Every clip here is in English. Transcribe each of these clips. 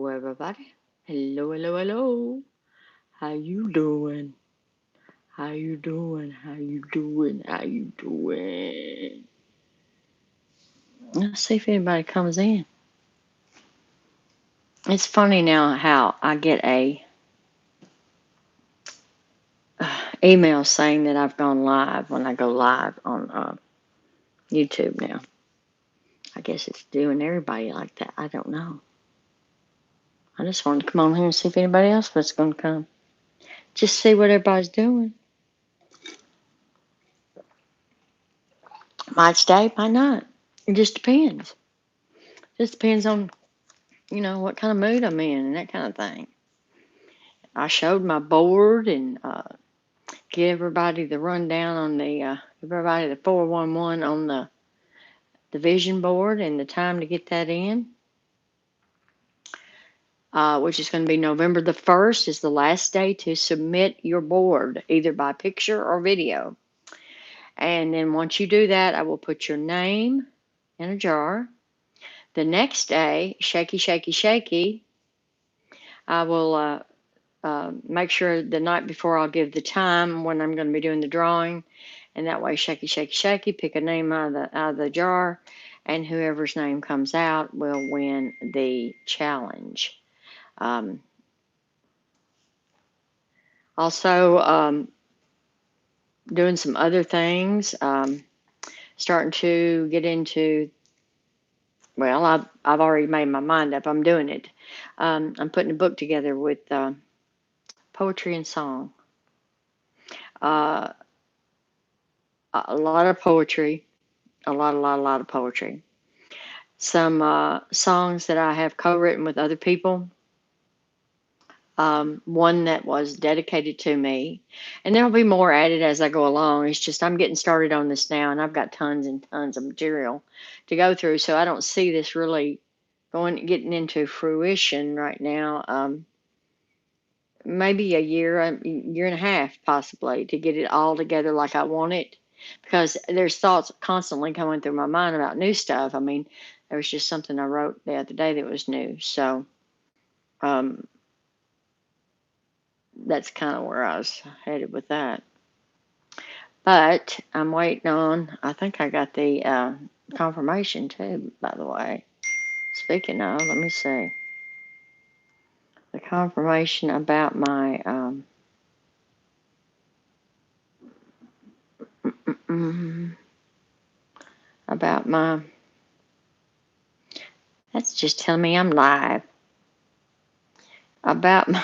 Hello, everybody. Hello, hello, hello. How you doing? How you doing? How you doing? How you doing? Let's see if anybody comes in. It's funny now how I get a email saying that I've gone live when I go live on YouTube now. I guess it's doing everybody like that. I don't know. I just wanted to come on here and see if anybody else was going to come. Just see what everybody's doing. Might stay, might not. It just depends. Just depends on, what kind of mood I'm in and that kind of thing. I showed my board and give everybody the rundown on everybody the 411 on the vision board and the time to get that in, which is going to be November the 1st is the last day to submit your board, either by picture or video. And then once you do that, I will put your name in a jar. The next day, shaky, shaky, shaky, I will make sure the night before I'll give the time when I'm going to be doing the drawing, and that way, shaky, shaky, shaky, pick a name out of the jar, and whoever's name comes out will win the challenge. Also, doing some other things, starting to get into. Well, I've already made my mind up. I'm doing it. I'm putting a book together with poetry and song. A lot of poetry, a lot of poetry. Some songs that I have co-written with other people. One that was dedicated to me, and there'll be more added as I go along. It's just I'm getting started on this now, and I've got tons and tons of material to go through, so I don't see this really getting into fruition right now. Maybe a year and a half, possibly, to get it all together like I want it, because there's thoughts constantly coming through my mind about new stuff. I mean, there was just something I wrote the other day that was new, so um, that's kind of where I was headed with that. But I'm waiting on. I think I got the confirmation too. By the way, speaking of, let me see the confirmation about my about my. That's just telling me I'm live. About my.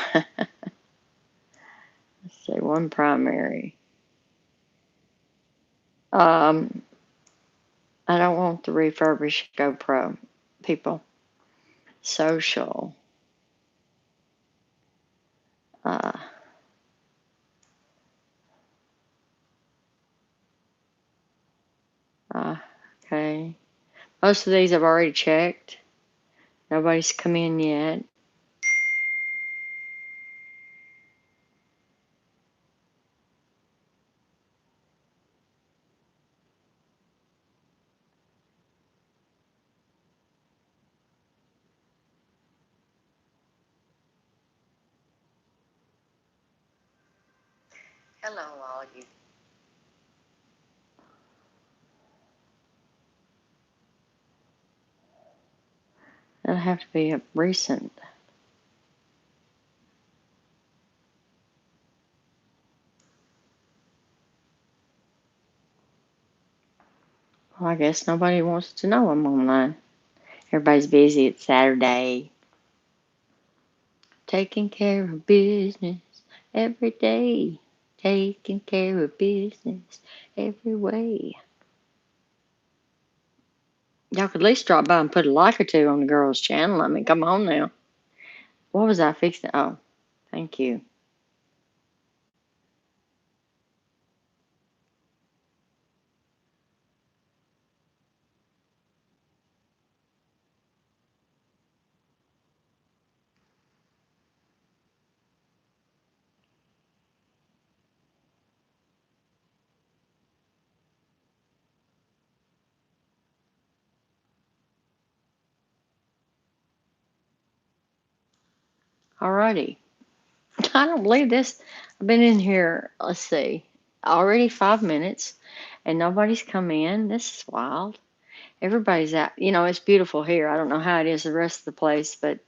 Let's see, one primary. Um, I don't want the refurbished GoPro, people. Social. Uh, okay. Most of these I've already checked. Nobody's come in yet. Hello, all you. That'll have to be a recent. Well, I guess nobody wants to know I'm online. Everybody's busy. It's Saturday. Taking care of business every day. Taking care of business every way. Y'all could at least drop by and put a like or two on the girls' channel. I mean, come on now. What was I fixing? Oh, thank you. Alrighty. I don't believe this. I've been in here, let's see, already 5 minutes, and nobody's come in. This is wild. Everybody's out. It's beautiful here. I don't know how it is the rest of the place, but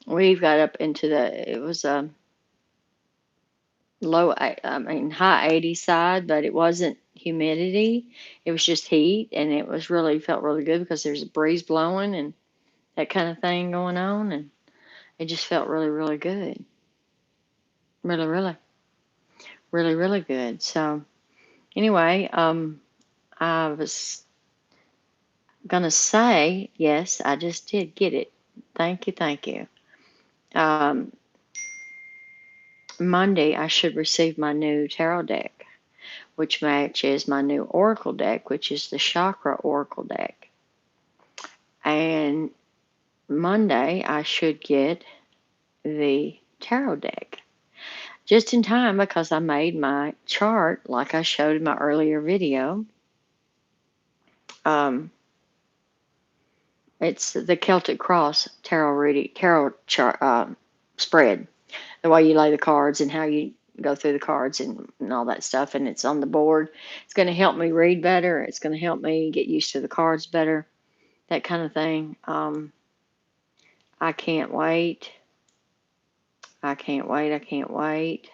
we've got up into it was a high 80 side, but it wasn't humidity. It was just heat, and it was felt really good because there's a breeze blowing and that kind of thing going on, and it just felt really, really good. Really, really, really, really good. So anyway, I was gonna say, yes, I just did get it. Thank you, thank you. Um, Monday, I should receive my new tarot deck, which matches my new oracle deck, which is the chakra oracle deck. And Monday, I should get the tarot deck just in time because I made my chart like I showed in my earlier video. Um, it's the Celtic Cross tarot chart spread. The way you lay the cards and how you go through the cards and all that stuff, and it's on the board. It's going to help me read better. It's going to help me get used to the cards better, that kind of thing. I can't wait. I can't wait. I can't wait.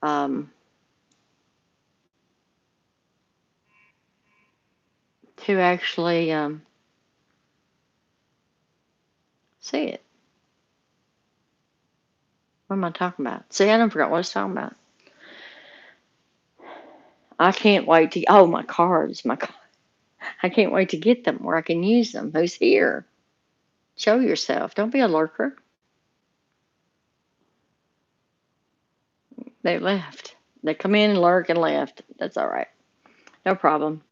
Um, to actually see it. What am I talking about? See, I don't forget what I was talking about. I can't wait to. Oh, my cards. I can't wait to get them where I can use them. Who's here? Show yourself. Don't be a lurker. They left. They come in and lurk and left. That's all right. No problem.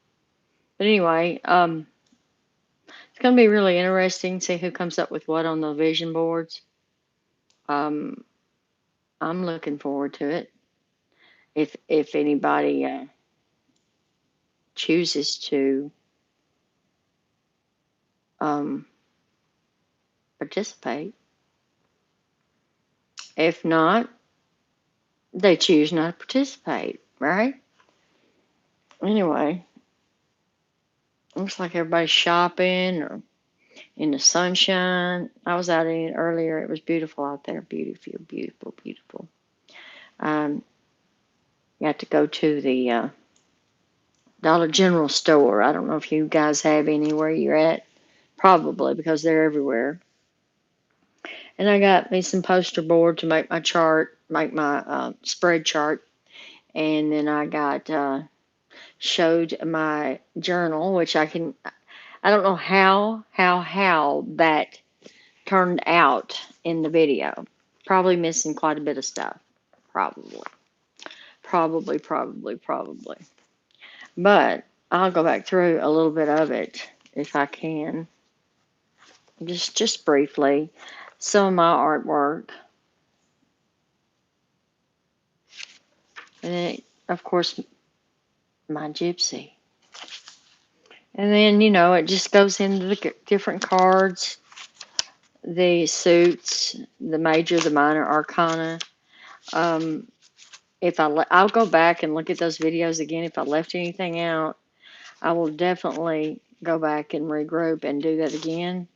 But anyway, it's going to be really interesting to see who comes up with what on the vision boards. Um, I'm looking forward to it. If anybody chooses to um, participate, if not, they choose not to participate. Right? Anyway, looks like everybody's shopping or in the sunshine. I was out in it earlier. It was beautiful out there. Beautiful, beautiful, beautiful. Um, got to go to the Dollar General store. I don't know if you guys have any where you're at. Probably because they're everywhere. And I got me some poster board to make my chart, make my spread chart. And then I got showed my journal, which I don't know how that turned out in the video. Probably missing quite a bit of stuff. Probably. Probably, probably, probably. But I'll go back through a little bit of it if I can. Just briefly. Some of my artwork. And then, of course, my Gypsy. And then, it just goes into the different cards, the suits, the major, the minor arcana. If I'll go back and look at those videos again. If I left anything out, I will definitely go back and regroup and do that again.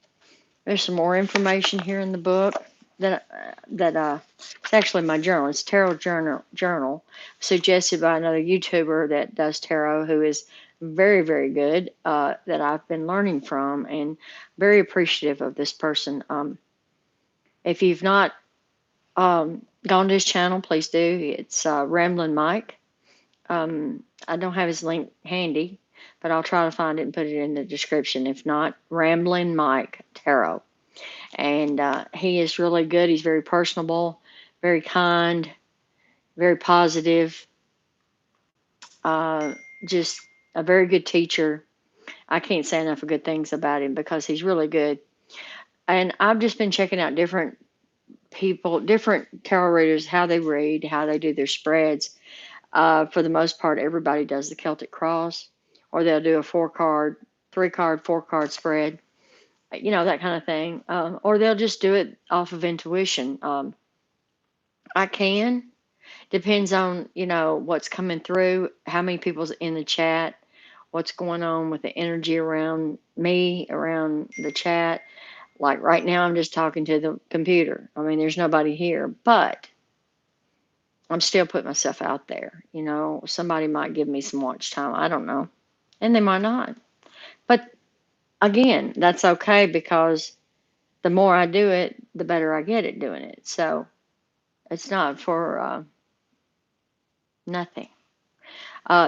There's some more information here in the book that it's actually my journal. It's tarot journal suggested by another YouTuber that does tarot, who is very, very good, that I've been learning from, and very appreciative of this person. If you've not gone to his channel, please do. It's Ramblin' Mike. I don't have his link handy, but I'll try to find it and put it in the description. If not, Ramblin' Mike Tarot. And he is really good. He's very personable, very kind, very positive, uh, just a very good teacher. I can't say enough of good things about him because he's really good. And I've just been checking out different people, different tarot readers, how they read, how they do their spreads. For the most part, everybody does the Celtic Cross, or they'll do a 4-card, 3-card, 4-card spread. that kind of thing. Or they'll just do it off of intuition. I can. Depends on, what's coming through, how many people's in the chat, what's going on with the energy around me, around the chat. Like right now, I'm just talking to the computer. I mean, there's nobody here, but I'm still putting myself out there. Somebody might give me some watch time. I don't know. And they might not. But again, that's okay because the more I do it, the better I get at doing it. So it's not for nothing.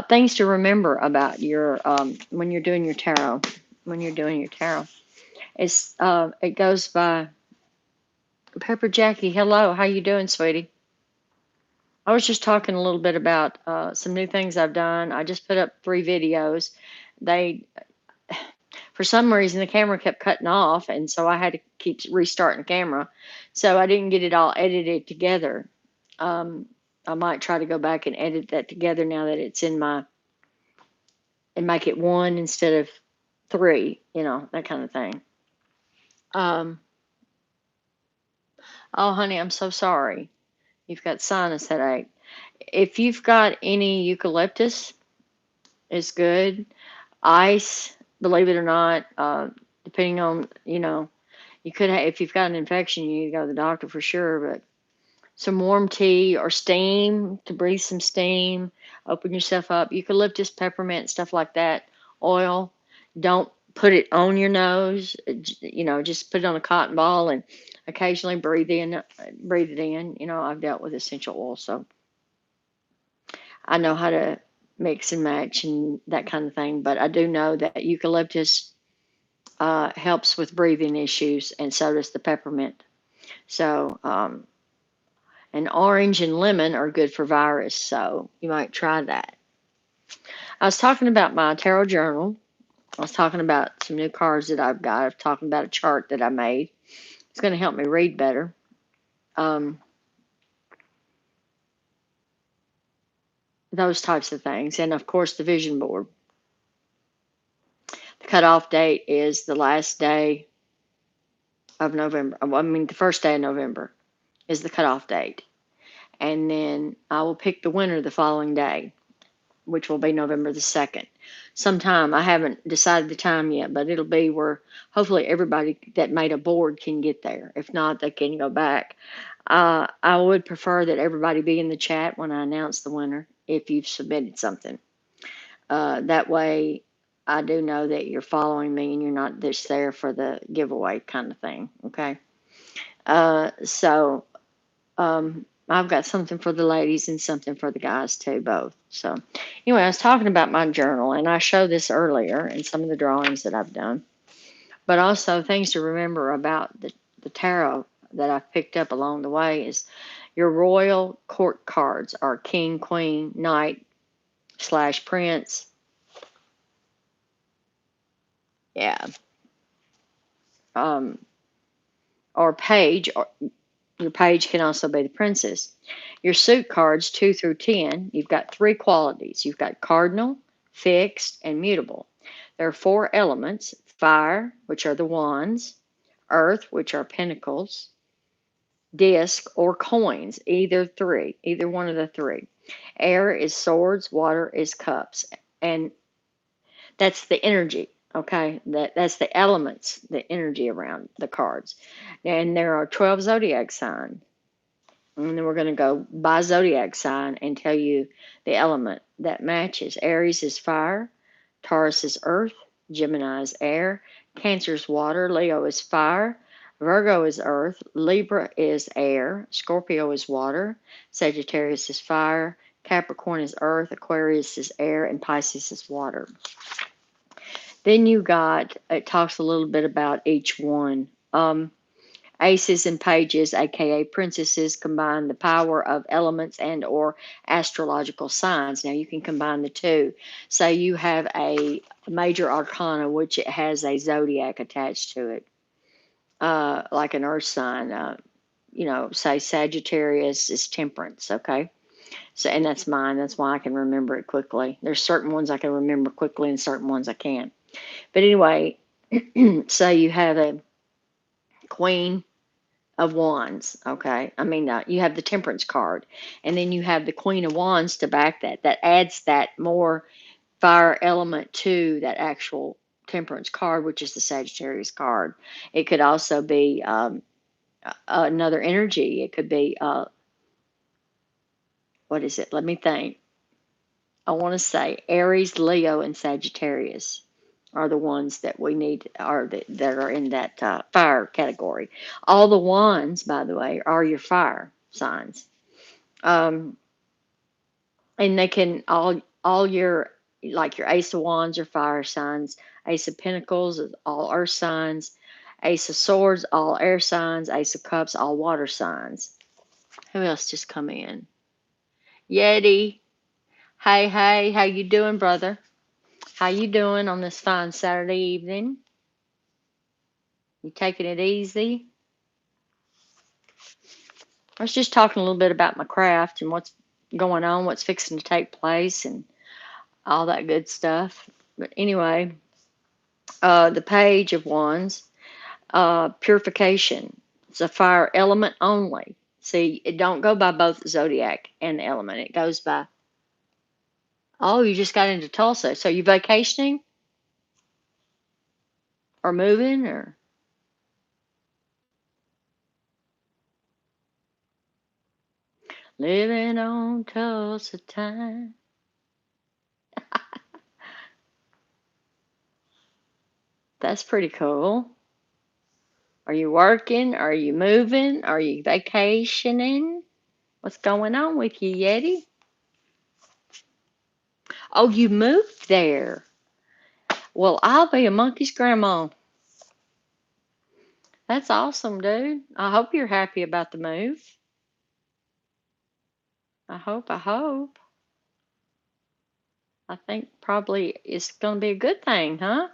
Things to remember about your when you're doing your tarot. When you're doing your tarot, it goes by Pepper Jackie. Hello, how you doing, sweetie? I was just talking a little bit about some new things I've done. I just put up 3 videos. They, for some reason, the camera kept cutting off, and so I had to keep restarting the camera. So I didn't get it all edited together. Um, I might try to go back and edit that together now that it's in my, and make it 1 instead of 3, that kind of thing. Um, oh, honey, I'm so sorry. You've got sinus headache. If you've got any eucalyptus, it's good. Ice, believe it or not, depending on, you could have, if you've got an infection, you need to go to the doctor for sure. But some warm tea or steam, to breathe some steam, open yourself up. Eucalyptus, peppermint, stuff like that. Oil. Don't put it on your nose. Just put it on a cotton ball and occasionally breathe it in. I've dealt with essential oil, so I know how to mix and match and that kind of thing. But I do know that eucalyptus helps with breathing issues, and so does the peppermint. So, and orange and lemon are good for virus, so you might try that. I was talking about my tarot journal. I was talking about some new cards that I've got. I was talking about a chart that I made. It's going to help me read better. Those types of things. And of course, the vision board. The cutoff date is the last day of November. I mean, the first day of November is the cutoff date. And then I will pick the winner the following day, which will be November the 2nd. Sometime, I haven't decided the time yet, but it'll be where hopefully everybody that made a board can get there. If not, they can go back. I would prefer that everybody be in the chat when I announce the winner if you've submitted something. That way, I do know that you're following me and you're not just there for the giveaway kind of thing. Okay. So I've got something for the ladies and something for the guys too, both. So anyway, I was talking about my journal, and I showed this earlier in some of the drawings that I've done, but also things to remember about the tarot that I've picked up along the way is your royal court cards are king, queen, knight / prince. Yeah. Or page, or your page can also be the princess. Your suit cards 2 through 10, you've got 3 qualities. You've got cardinal, fixed, and mutable. There are 4 elements: fire, which are the wands; earth, which are pentacles; disc or coins, either one of the 3. Air is swords, water is cups. And that's the energy. Okay, that's the elements, the energy around the cards. And there are 12 zodiac signs. And then we're going to go by zodiac sign and tell you the element that matches. Aries is fire, Taurus is earth, Gemini is air, Cancer is water, Leo is fire, Virgo is earth, Libra is air, Scorpio is water, Sagittarius is fire, Capricorn is earth, Aquarius is air, and Pisces is water. Then it talks a little bit about each one. Aces and pages, aka princesses, combine the power of elements and or astrological signs. Now you can combine the two. Say you have a major arcana, which it has a zodiac attached to it, like an earth sign. Say Sagittarius is temperance. Okay. So, and that's mine. That's why I can remember it quickly. There's certain ones I can remember quickly and certain ones I can't. But anyway, So you have a Queen of Wands, okay? I mean, you have the Temperance card, and then you have the Queen of Wands to back that. That adds that more fire element to that actual Temperance card, which is the Sagittarius card. It could also be another energy. It could be, what is it? Let me think. I want to say Aries, Leo, and Sagittarius are the ones that we need, are that are in that fire category. All the wands, by the way, are your fire signs. Um, and they can all your, like your Ace of Wands are fire signs, Ace of Pentacles is all earth signs, Ace of Swords all air signs, Ace of Cups all water signs. Who else just come in? Yeti. Hey, hey, how you doing, brother? How you doing on this fine Saturday evening? You taking it easy? I was just talking a little bit about my craft and what's going on, what's fixing to take place, and all that good stuff. But anyway, the Page of Wands, purification. It's a fire element only. See, it don't go by both the zodiac and the element. It goes by. Oh, you just got into Tulsa. So you vacationing or moving or living on Tulsa time? That's pretty cool. Are you working? Are you moving? Are you vacationing? What's going on with you, Yeti? Oh, you moved there. Well, I'll be a monkey's grandma. That's awesome, dude. I hope you're happy about the move. I hope. I think probably it's going to be a good thing, huh?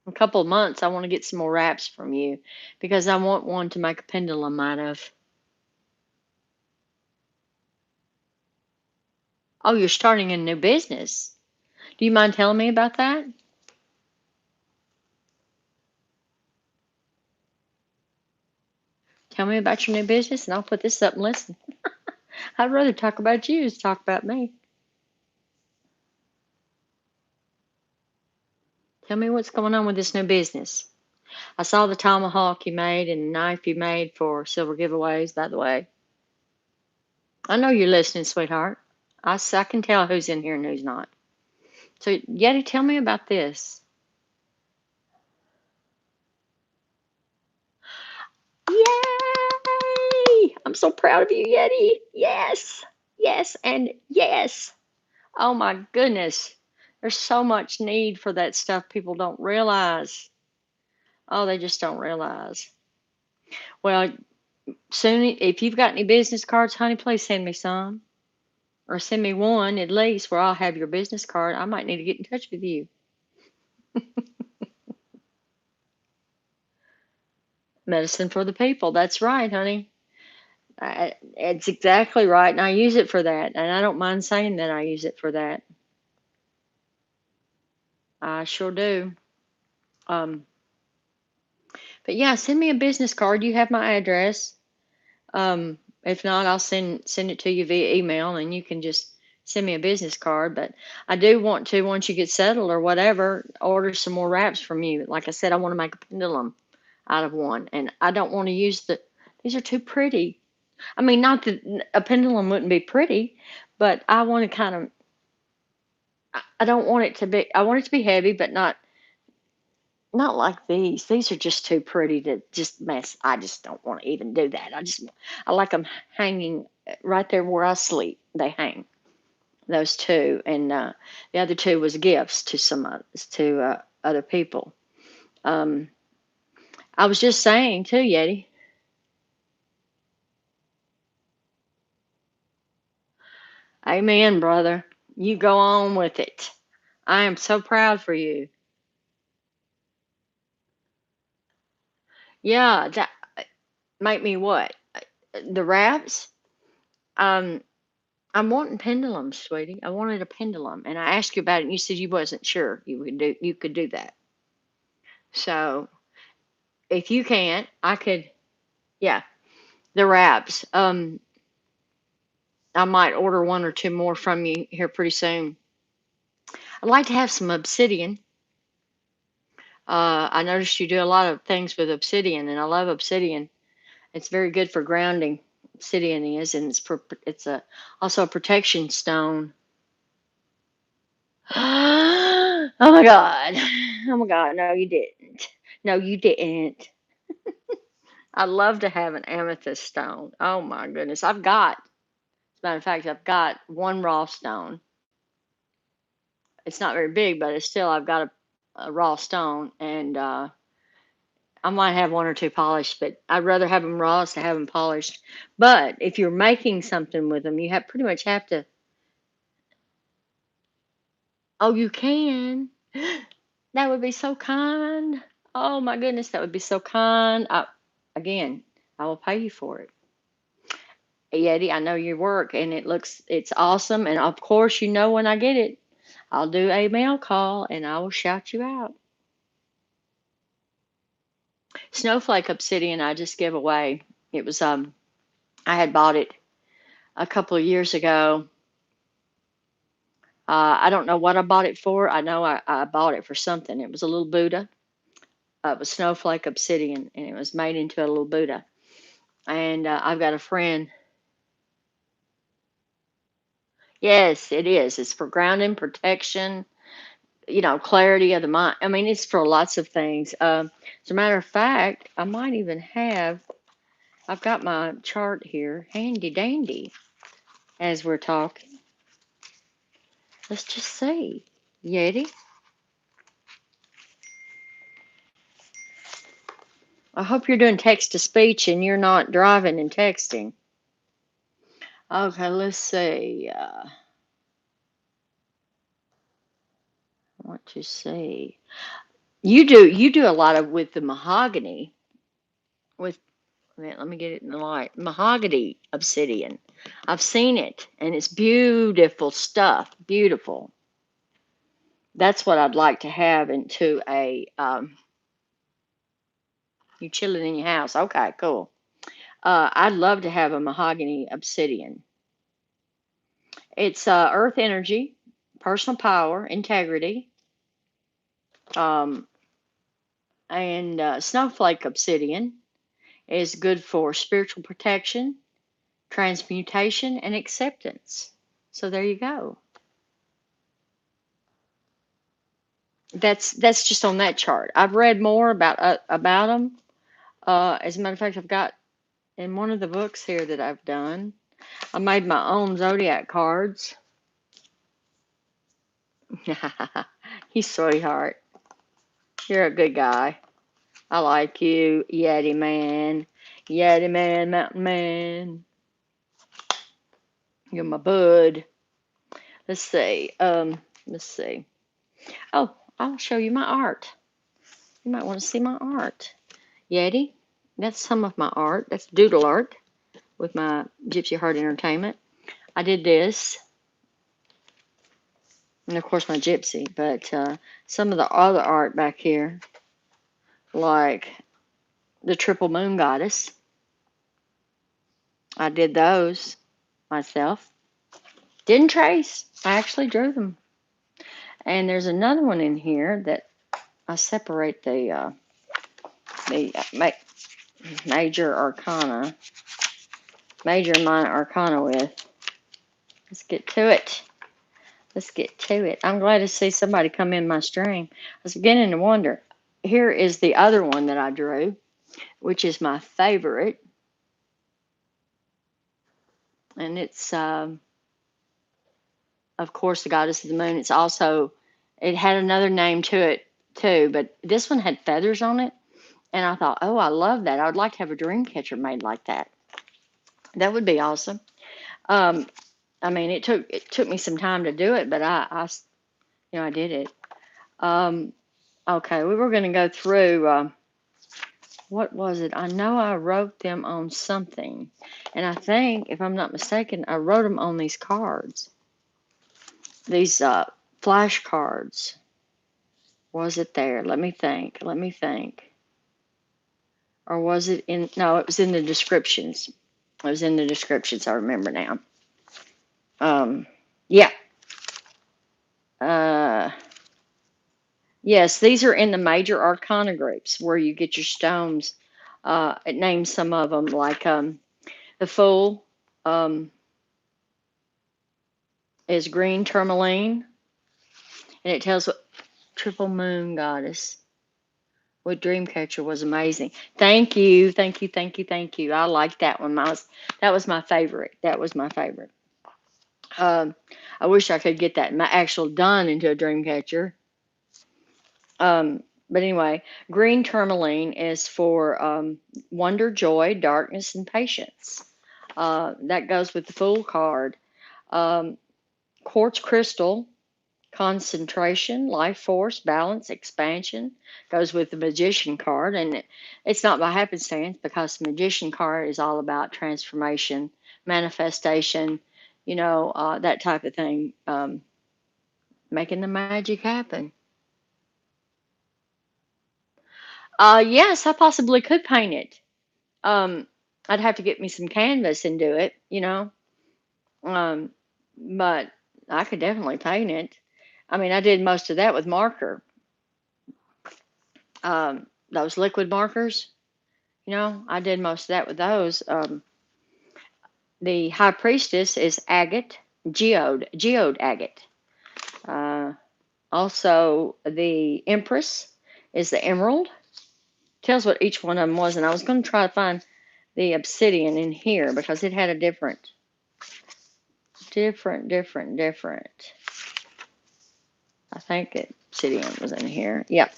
In a couple of months, I want to get some more wraps from you because I want one to make a pendulum out of. Oh, you're starting a new business. Do you mind telling me about that? Tell me about your new business and I'll put this up and listen. I'd rather talk about you as talk about me. Tell me what's going on with this new business. I saw the tomahawk you made and the knife you made for silver giveaways, by the way. I know you're listening, sweetheart. I can tell who's in here and who's not. So, Yeti, tell me about this. Yay! I'm so proud of you, Yeti. Yes, yes, and yes. Oh my goodness. There's so much need for that stuff people don't realize. Oh, they just don't realize. Well, soon, if you've got any business cards, honey, please send me some. Or send me one at least where I'll have your business card. I might need to get in touch with you. Medicine for the people. That's right, honey. It's exactly right. And I use it for that. And I don't mind saying that I use it for that. I sure do. Um, but yeah, send me a business card. You have my address. If not, I'll send it to you via email and you can just send me a business card. But I do want to, once you get settled or whatever, order some more wraps from you. Like I said, I want to make a pendulum out of one. And I don't want to use these are too pretty. I mean, not that a pendulum wouldn't be pretty, but I want to kind of, I don't want it to be, I want it to be heavy, but not like these. These are just too pretty to just mess. I just don't want to even do that. I like them hanging right there where I sleep. They hang, those two. And the other two was gifts to other people. Um, I was just saying too, Yeti. Amen, brother. You go on with it. I am so proud for you. Yeah, that make me what? The wraps? Um, I'm wanting pendulums, sweetie. I wanted a pendulum, and I asked you about it, and you said you wasn't sure you could do that. So if you can't, I could. Yeah, the wraps. I might order one or two more from you here pretty soon. I'd like to have some obsidian. I noticed you do a lot of things with obsidian, and I love obsidian. It's very good for grounding. Obsidian is, and it's a also a protection stone. Oh my God. Oh my God. No, you didn't. No, you didn't. I'd love to have an amethyst stone. Oh my goodness. As a matter of fact, I've got one raw stone. It's not very big, but it's still, I've got a raw stone, and I might have one or two polished, but I'd rather have them raw to have them polished. But if you're making something with them, you have pretty much have to. Oh, you can. That would be so kind. Oh my goodness, that would be so kind. Again, I will pay you for it. Yeti, I know your work, and it's awesome. And of course, you know when I get it, I'll do a mail call and I will shout you out. Snowflake obsidian I just gave away. It was I had bought it a couple of years ago. I don't know what I bought it for. I know I bought it for something. It was a little Buddha. It was snowflake obsidian, and it was made into a little Buddha. And I've got a friend. Yes, it is. It's for grounding, protection, clarity of the mind. I mean, it's for lots of things. As a matter of fact, I might even have, I've got my chart here, handy dandy, as we're talking. Let's just see. Yeti. I hope you're doing text to speech and you're not driving and texting. Okay, let's see. I want to see. You do a lot of with the mahogany. With let me get it in the light. Mahogany obsidian. I've seen it, and it's beautiful stuff. Beautiful. That's what I'd like to have into a. You chilling in your house? Okay, cool. I'd love to have a mahogany obsidian. It's earth energy, personal power, integrity, um, and snowflake obsidian is good for spiritual protection, transmutation, and acceptance. So there you go. That's just on that chart. I've read more about them. As a matter of fact, I've got in one of the books here that I've done. I made my own zodiac cards. You sweetheart. You're a good guy. I like you, Yeti man. Yeti man, mountain man. You're my bud. Let's see. Let's see. Oh, I'll show you my art. You might want to see my art. Yeti, that's some of my art. That's doodle art with my Gypsy Heart Entertainment. I did this, and of course my Gypsy, but some of the other art back here, like the Triple Moon Goddess, I did those myself. Didn't trace. I actually drew them. And there's another one in here that I separate the major arcana, major and minor arcana with. Let's get to it. Let's get to it. I'm glad to see somebody come in my stream. I was beginning to wonder. Here is the other one that I drew, which is my favorite. And it's, of course, the goddess of the moon. It's also, it had another name to it too, but this one had feathers on it. And I thought, oh, I love that. I would like to have a dream catcher made like that. That would be awesome. I mean, it took me some time to do it, but I did it. Okay, we were going to go through What was it? I know I wrote them on something. And I think, if I'm not mistaken, I wrote them on these cards. These flash cards. Was it there? Let me think. Let me think. Or was it in? No, it was in the descriptions. It was in the descriptions. I remember now. Yeah. Uh, yes, these are in the major arcana groups where you get your stones. It names some of them like the Fool is green tourmaline, and it tells what triple moon goddess. What Dreamcatcher was amazing. Thank you, thank you, thank you, thank you. I like that one. That was my favorite. That was my favorite. Um, I wish I could get that my actual done into a dream catcher. But anyway, green tourmaline is for wonder, joy, darkness, and patience. That goes with the Fool card. Um, quartz crystal, concentration, life force, balance, expansion, goes with the magician card. And it's not by happenstance because the magician card is all about transformation, manifestation, that type of thing, making the magic happen. Yes, I possibly could paint it. Um, I'd have to get me some canvas and do it. Um, but I could definitely paint it. I mean, I did most of that with marker. Those liquid markers, I did most of that with those. The high priestess is agate, geode agate. Uh, Also, the empress is the emerald. Tells what each one of them was, and I was going to try to find the obsidian in here because it had a different. I think obsidian was in here. Yep,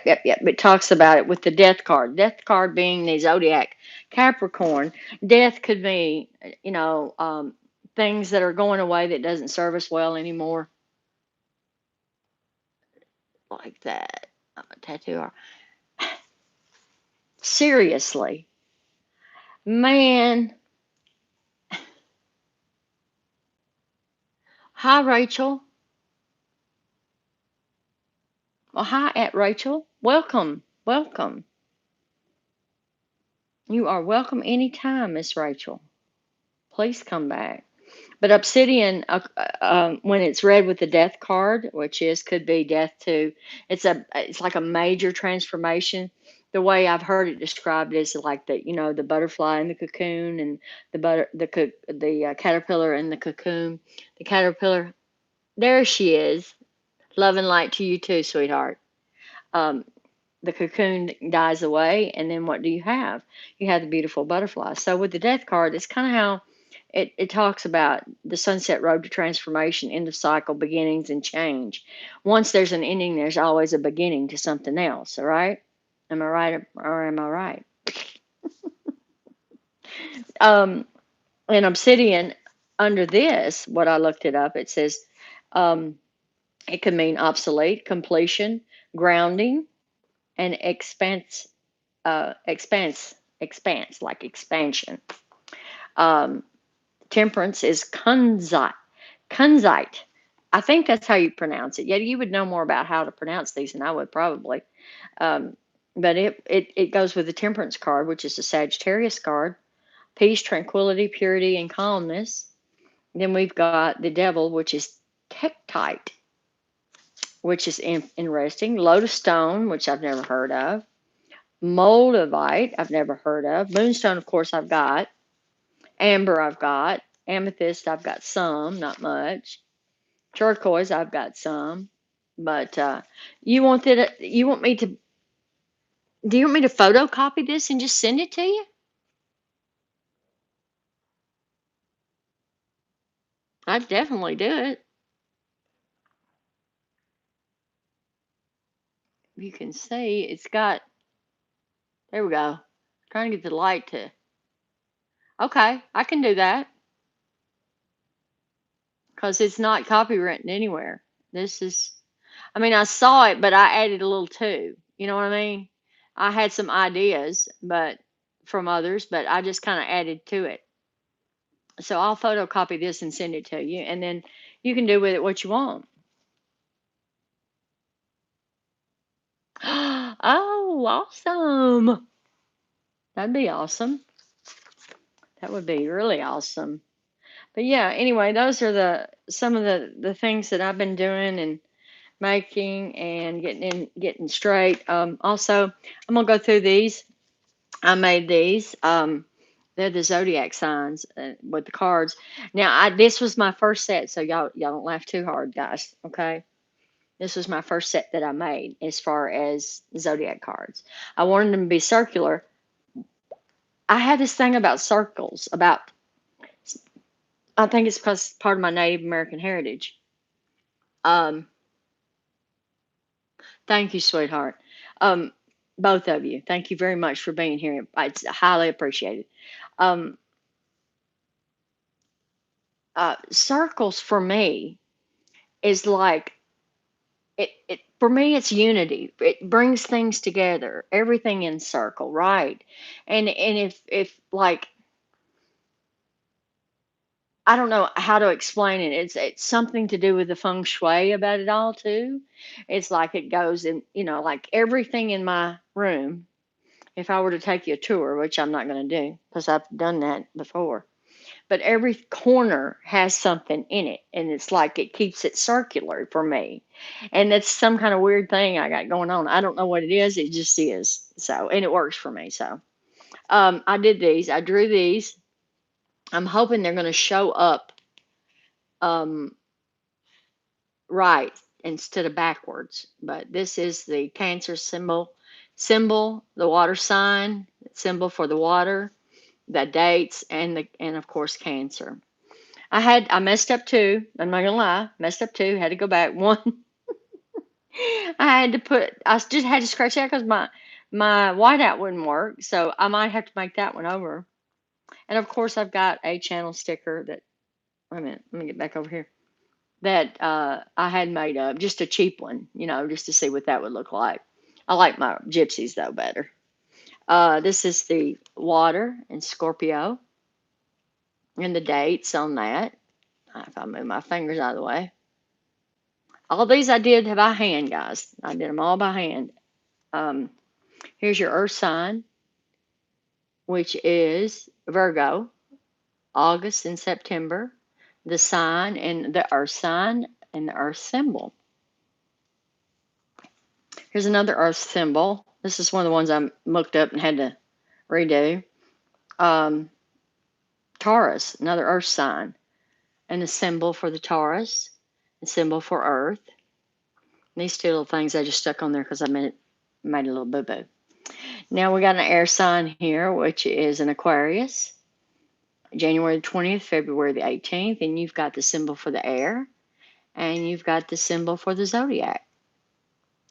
yep, yep. It talks about it with the death card. Death card being the zodiac Capricorn. Death could be, things that are going away that doesn't serve us well anymore, like that. Tattoo. Seriously, man. Hi, Rachel. Well, hi, at Rachel. Welcome, welcome. You are welcome anytime, Miss Rachel. Please come back. But obsidian, when it's read with the death card, which could be death too, it's like a major transformation. The way I've heard it described is like the butterfly in the cocoon and the caterpillar in the cocoon. The caterpillar, there she is. Love and light to you too, sweetheart. Um, the cocoon dies away, and then what do you have? You have the beautiful butterfly. So with the death card, it's kind of how it talks about the sunset road to transformation, end of cycle, beginnings, and change. Once there's an ending, there's always a beginning to something else. All right? Am I right or am I right? Um, in Obsidian, under this, what I looked it up, it says um, it could mean obsolete, completion, grounding, and expanse, like expansion. Um, Temperance is kunzite. I think that's how you pronounce it. Yeah, you would know more about how to pronounce these than I would probably. Um, but it goes with the temperance card, which is the Sagittarius card. Peace, tranquility, purity, and calmness. Then we've got the devil, which is tektite, which is interesting. Lotus stone, which I've never heard of. Moldavite, I've never heard of. Moonstone, of course, I've got. Amber, I've got. Amethyst, I've got some, not much. Turquoise, I've got some. But you want me to, do you want me to photocopy this and just send it to you? I'd definitely do it. You can see it's got, there we go. Trying to get the light to, okay, I can do that because it's not copywritten anywhere. This is, I mean, I saw it, but I added a little too. You know what I mean? I had some ideas, but from others, but I just kind of added to it. So I'll photocopy this and send it to you, and then you can do with it what you want. Oh, awesome. That'd be awesome. That would be really awesome. But yeah, anyway, those are some of the things that I've been doing and making and getting straight. Also, I'm gonna go through these. I made these. They're the zodiac signs with the cards. Now, this was my first set, so y'all don't laugh too hard, guys. Okay, this was my first set that I made as far as zodiac cards. I wanted them to be circular. I had this thing about circles. I think it's because part of my Native American heritage. Um, Thank you, sweetheart. Um, Both of you, thank you very much for being here. It's highly appreciated. Um, Circles for me is like it for me it's unity. It brings things together, everything in circle, right? And if like I don't know how to explain it. It's something to do with the feng shui about it all too. It's like it goes in, like everything in my room. If I were to take you a tour, which I'm not going to do because I've done that before, but every corner has something in it, and it's like it keeps it circular for me. And that's some kind of weird thing I got going on. I don't know what it is. It just is. So, and it works for me. So, I did these. I drew these. I'm hoping they're going to show up um, right instead of backwards. But this is the Cancer symbol, the water sign, symbol for the water, the dates, and of course Cancer. I messed up two. I'm not gonna lie, messed up two. Had to go back one. I just had to scratch out because my whiteout wouldn't work. So I might have to make that one over. And of course, I've got a channel sticker that. Wait a minute. Let me get back over here. That I had made up, just a cheap one, just to see what that would look like. I like my gypsies though better. This is the water and Scorpio and the dates on that. If I move my fingers out of the way. All these I did by hand, guys. I did them all by hand. Um, Here's your earth sign, which is Virgo, August and September. The sign and the earth sign and the earth symbol. Here's another earth symbol. This is one of the ones I looked up and had to redo. Um, Taurus, another earth sign, and a symbol for the Taurus, a symbol for earth. And these two little things I just stuck on there because I made a little boo boo. Now we got an air sign here, which is an Aquarius, January the 20th, February the 18th, and you've got the symbol for the air, and you've got the symbol for the zodiac,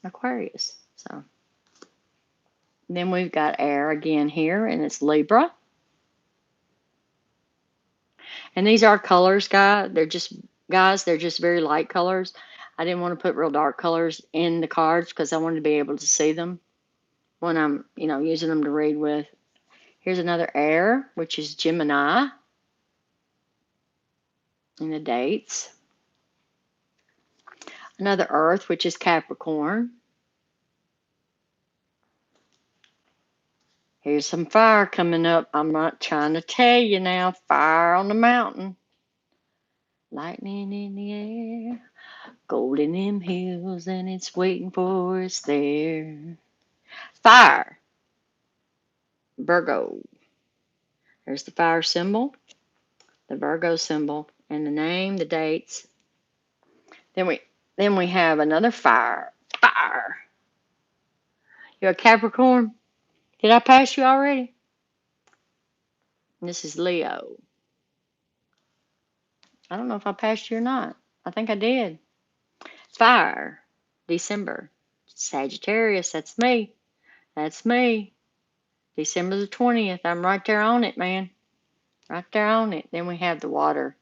Aquarius. So then we've got air again here, and it's Libra. And these are colors, they're just very light colors. I didn't want to put real dark colors in the cards because I wanted to be able to see them when I'm, using them to read with. Here's another air, which is Gemini, and the dates. Another earth, which is Capricorn. Here's some fire coming up. I'm not trying to tell you now. Fire on the mountain. Lightning in the air. Gold in them hills, and it's waiting for us there. Fire. Virgo. There's the fire symbol, the Virgo symbol, and the name, the dates. Then we have another fire. Fire. You're a Capricorn? Did I pass you already? And this is Leo. I don't know if I passed you or not. I think I did. Fire. December. Sagittarius. That's me. That's me. December the 20th. I'm right there on it, man. Right there on it. Then we have the water.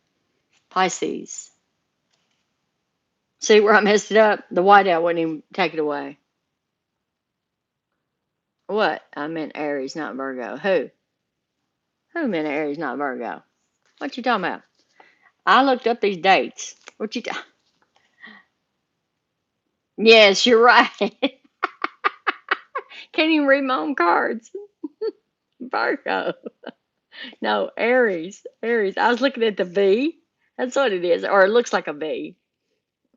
Pisces. See where I messed it up? The whiteout wouldn't even take it away. What? I meant Aries, not Virgo. Who? Who meant Aries, not Virgo? What you talking about? I looked up these dates. What you? Yes, you're right. Can't even read my own cards. Virgo. No, Aries. Aries. I was looking at the V. That's what it is, or it looks like a V.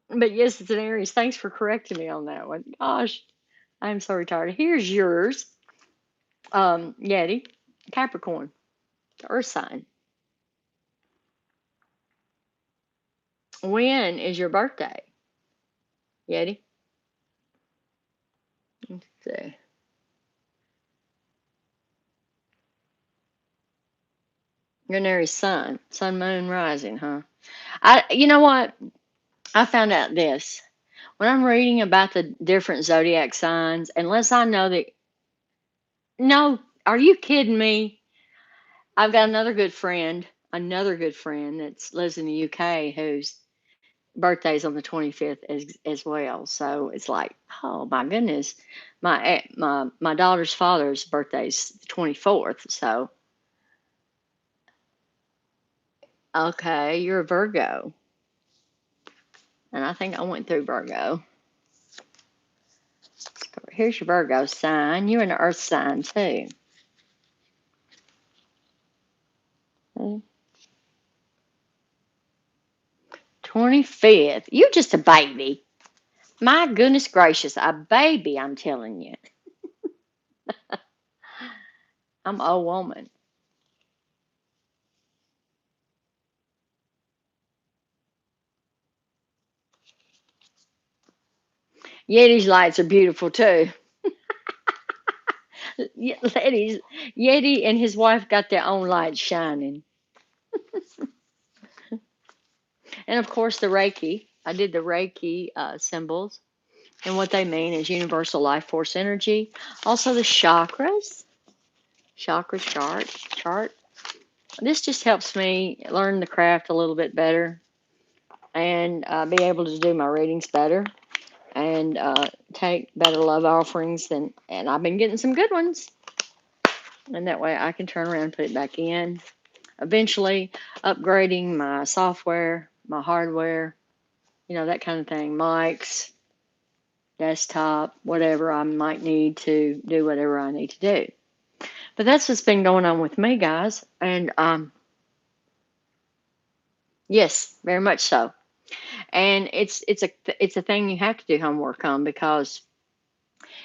But yes, it's an Aries. Thanks for correcting me on that one. Gosh, I'm so retarded. Here's yours. Yeti, Capricorn, the Earth sign. When is your birthday, Yeti? Let's see. You're an Aries sun, moon, rising, huh? You know what? I found out this when I'm reading about the different zodiac signs. Unless I know that, no, are you kidding me? I've got another good friend that lives in the UK whose birthday's on the 25th as well. So it's like, oh my goodness, my daughter's father's birthday's the 24th. So okay, you're a Virgo, and I think I went through Virgo. Here's your Virgo sign. You're an Earth sign too. 25th. You just a baby. My goodness gracious, a baby, I'm telling you. I'm an old woman. Yeti's lights are beautiful too. Yeti and his wife got their own lights shining. And of course, the Reiki. I did the Reiki symbols. And what they mean is universal life force energy. Also, the chakra chart. This just helps me learn the craft a little bit better and be able to do my readings better and take better love offerings and I've been getting some good ones. And that way I can turn around and put it back in. Eventually upgrading my software, my hardware, that kind of thing. Mics, desktop, whatever I might need to do whatever I need to do. But that's what's been going on with me, guys. And yes, very much so. And it's a thing you have to do homework on because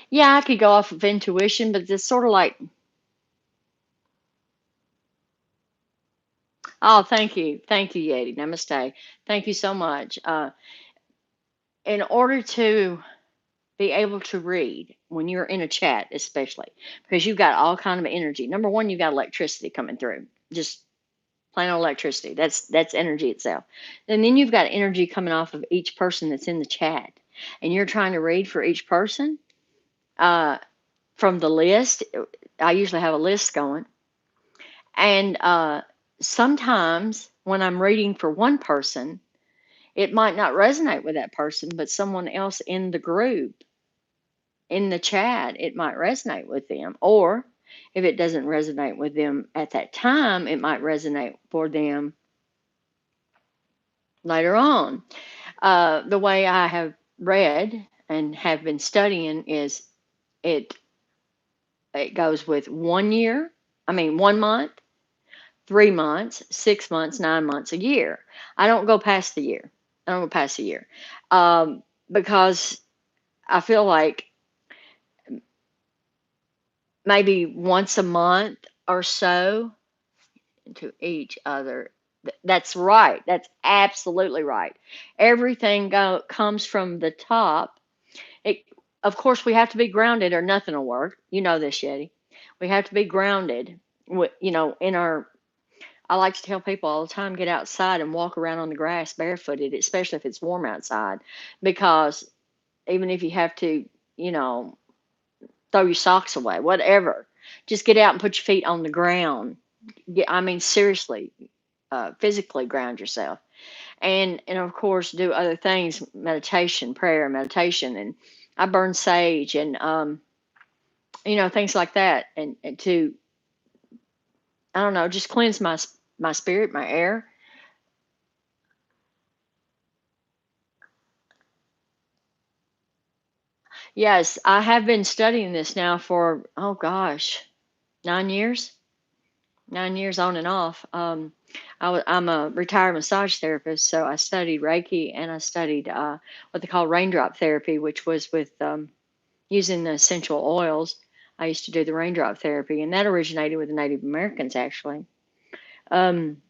yeah, I could go off of intuition, but it's sort of like, oh, thank you, Yeti, namaste, thank you so much. In order to be able to read when you're in a chat, especially because you've got all kind of energy. Number one, you've got electricity coming through, just plain old electricity. That's energy itself. And then you've got energy coming off of each person that's in the chat, and you're trying to read for each person uh, from the list. I usually have a list going, and sometimes when I'm reading for one person, it might not resonate with that person, but someone else in the group in the chat, it might resonate with them. Or if it doesn't resonate with them at that time, it might resonate for them later on. The way I have read and have been studying is it it goes with 1 year, 1 month, 3 months, 6 months, 9 months, a year. I don't go past the year. I don't go past the year because I feel like maybe once a month or so to each other. That's right. That's absolutely right. Everything comes from the top. It, of course, we have to be grounded or nothing will work. You know this, Yeti. We have to be grounded. In our. I like to tell people all the time, get outside and walk around on the grass barefooted, especially if it's warm outside, because even if you have to, you know, throw your socks away, whatever, just get out and put your feet on the ground. Seriously, physically ground yourself, and of course do other things, meditation, prayer, meditation, and I burn sage, and things like that, and to, I don't know, just cleanse my spirit, my air. Yes, I have been studying this now for, oh gosh, 9 years. 9 years on and off. I'm a retired massage therapist, so I studied Reiki and I studied what they call raindrop therapy, which was with using the essential oils. I used to do the raindrop therapy, and that originated with the Native Americans, actually. Um,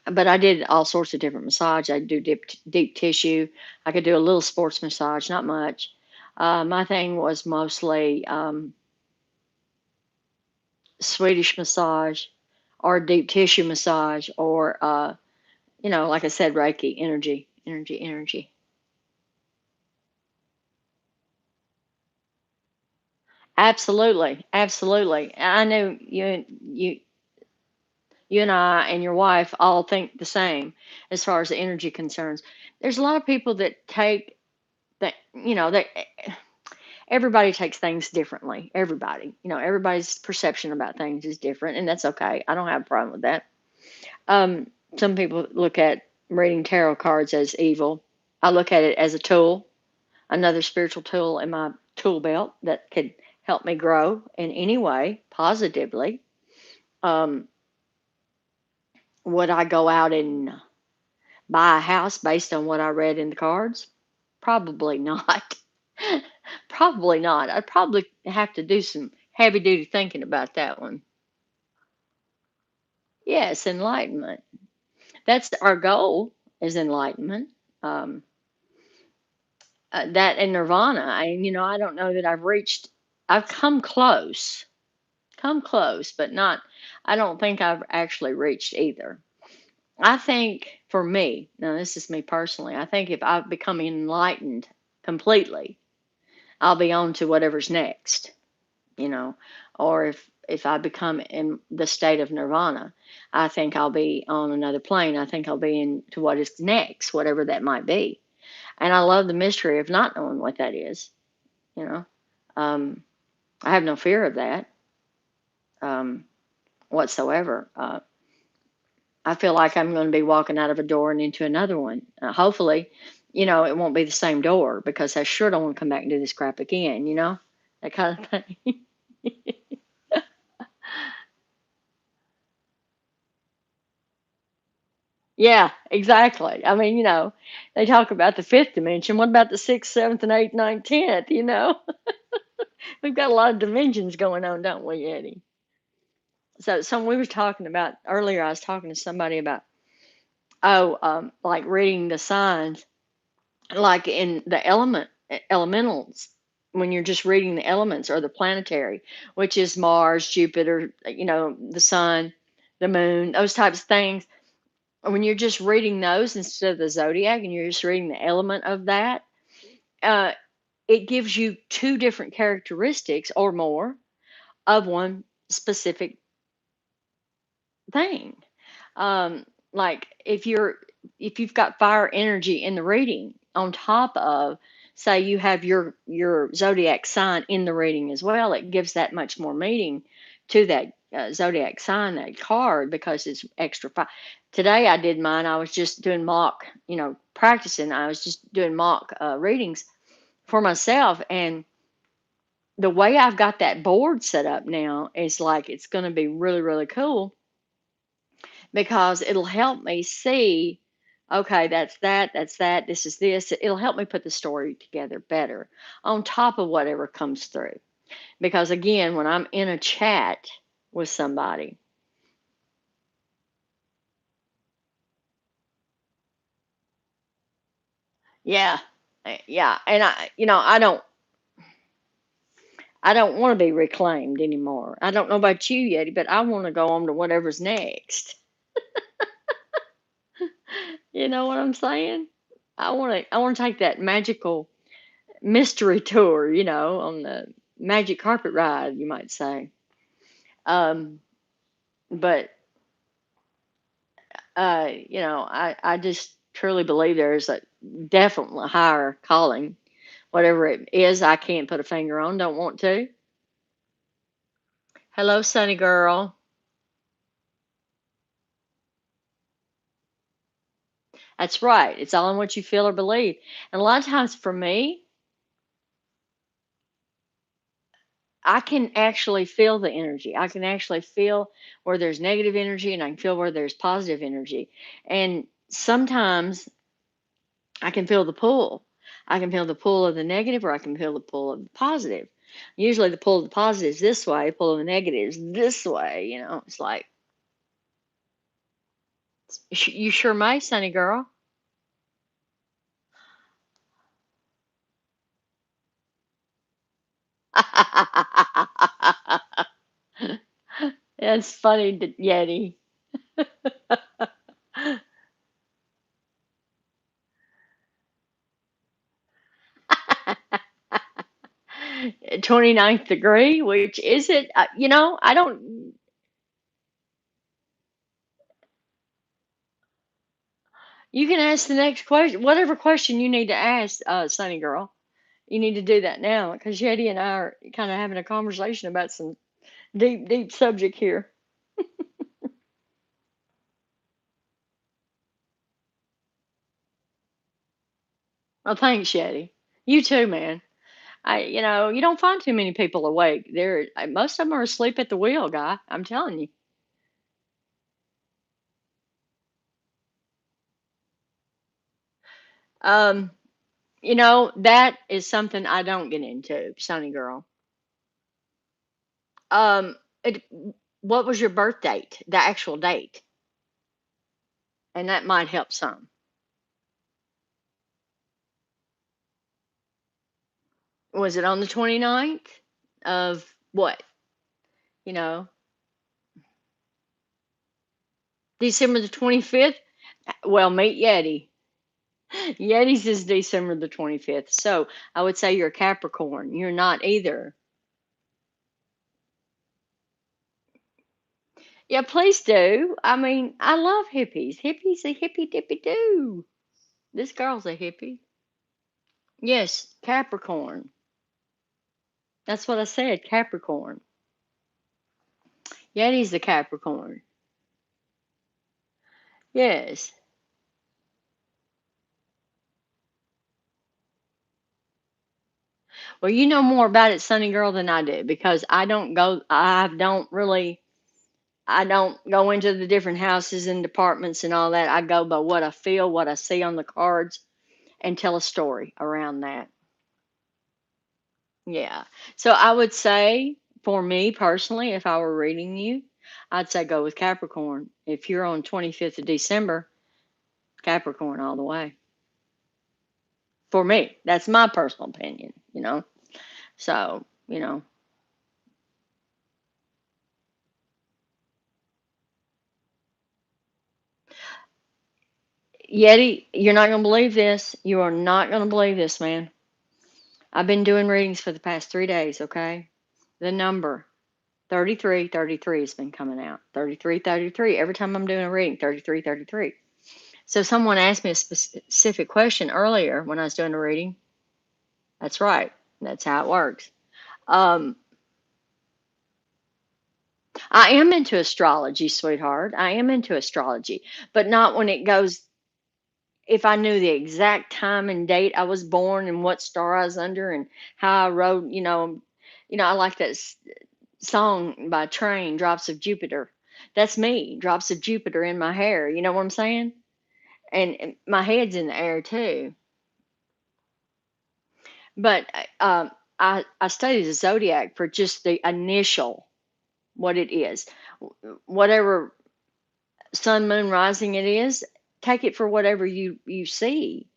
but I did all sorts of different massage. I do deep tissue. I could do a little sports massage, not much. My thing was mostly Swedish massage or deep tissue massage or like I said, Reiki, energy, energy, energy. Absolutely, absolutely. I know you and I and your wife all think the same as far as the energy concerns. There's a lot of people that take that, that everybody takes things differently. Everybody, everybody's perception about things is different, and that's okay. I don't have a problem with that. Um, some people look at reading tarot cards as evil. I look at it as a tool, another spiritual tool in my tool belt that could help me grow in any way positively. Um, would I go out and buy a house based on what I read in the cards? Probably not. Probably not. I'd probably have to do some heavy duty thinking about that one. Yes, enlightenment. That's our goal is enlightenment. Um, that and nirvana. I don't know that I've reached. I've come close, but not. I don't think I've actually reached either. I think for me, now this is me personally. I think if I become enlightened completely, I'll be on to whatever's next. You know, or if I become in the state of nirvana, I think I'll be on another plane. I think I'll be into what is next, whatever that might be. And I love the mystery of not knowing what that is. You know, um, I have no fear of that um, whatsoever. I feel like I'm going to be walking out of a door and into another one. Hopefully, it won't be the same door because I sure don't want to come back and do this crap again. That kind of thing. Yeah, exactly. I mean, they talk about the fifth dimension. What about the sixth, seventh, and eighth, ninth, tenth? We've got a lot of dimensions going on, don't we, Eddie? So we were talking about earlier. I was talking to somebody about like reading the signs, like in the elementals. When you're just reading the elements or the planetary, which is Mars, Jupiter, the sun, the moon, those types of things. When you're just reading those instead of the zodiac and you're just reading the element of that, uh, it gives you two different characteristics or more of one specific thing. Like if you've got fire energy in the reading on top of, say, you have your zodiac sign in the reading as well, it gives that much more meaning to that zodiac sign, that card, because it's extra fire. Today I did mine. I was just doing mock, practicing. I was just doing mock readings for myself, and the way I've got that board set up now is like it's going to be really really cool because it'll help me see, okay, that's that, this is this. It'll help me put the story together better on top of whatever comes through. Because again, when I'm in a chat with somebody, yeah, yeah, and I don't want to be reclaimed anymore. I don't know about you, Yeti, but I want to go on to whatever's next. You know what I'm saying? I want to take that magical mystery tour, on the magic carpet ride, you might say. Um, but I just truly believe there's a definitely higher calling, whatever it is. I can't put a finger on, don't want to. Hello, Sunny girl. That's right. It's all in what you feel or believe. And a lot of times for me, I can actually feel the energy. I can actually feel where there's negative energy and I can feel where there's positive energy. And sometimes I can feel the pull. I can feel the pull of the negative or I can feel the pull of the positive. Usually the pull of the positive is this way, the pull of the negative is this way. It's like, you sure may, Sunny girl. That's funny, Yeti. 29th degree, which is it? I don't. You can ask the next question, whatever question you need to ask, Sunny girl. You need to do that now because Yeti and I are kind of having a conversation about some deep, deep subject here. Well, thanks, Yeti. You too, man. You don't find too many people awake. Most of them are asleep at the wheel, guy. I'm telling you. Um, that is something I don't get into, Sunny girl. Um, it, what was your birth date? The actual date, and that might help some. Was it on the 29th of what? You know, December the 25th? Well, meet Yeti. Yeti's is December the 25th. So I would say you're a Capricorn. You're not either. Yeah, please do. I mean, I love hippies. Hippies a hippie dippy do. This girl's a hippie. Yes, Capricorn. That's what I said, Capricorn. Yeti's the Capricorn. Yes. Well, you know more about it, Sunny Girl, than I do because I don't go into the different houses and departments and all that. I go by what I feel, what I see on the cards, and tell a story around that. Yeah. So I would say for me personally, if I were reading you, I'd say go with Capricorn. If you're on 25th of December, Capricorn all the way. For me, that's my personal opinion. So, Yeti, you're not going to believe this. You are not going to believe this, man. I've been doing readings for the past 3 days, okay? The number 3333 has been coming out. 3333. Every time I'm doing a reading, 3333. So someone asked me a specific question earlier when I was doing a reading. That's right. That's how it works. Um, I am into astrology, sweetheart. I am into astrology, but not when it goes. If I knew the exact time and date I was born and what star I was under and how I wrote, I like that song by Train, Drops of Jupiter. That's me, drops of Jupiter in my hair. You know what I'm saying? And my head's in the air too. But I studied the zodiac for just the initial, what it is, whatever sun, moon, rising it is. Take it for whatever you see.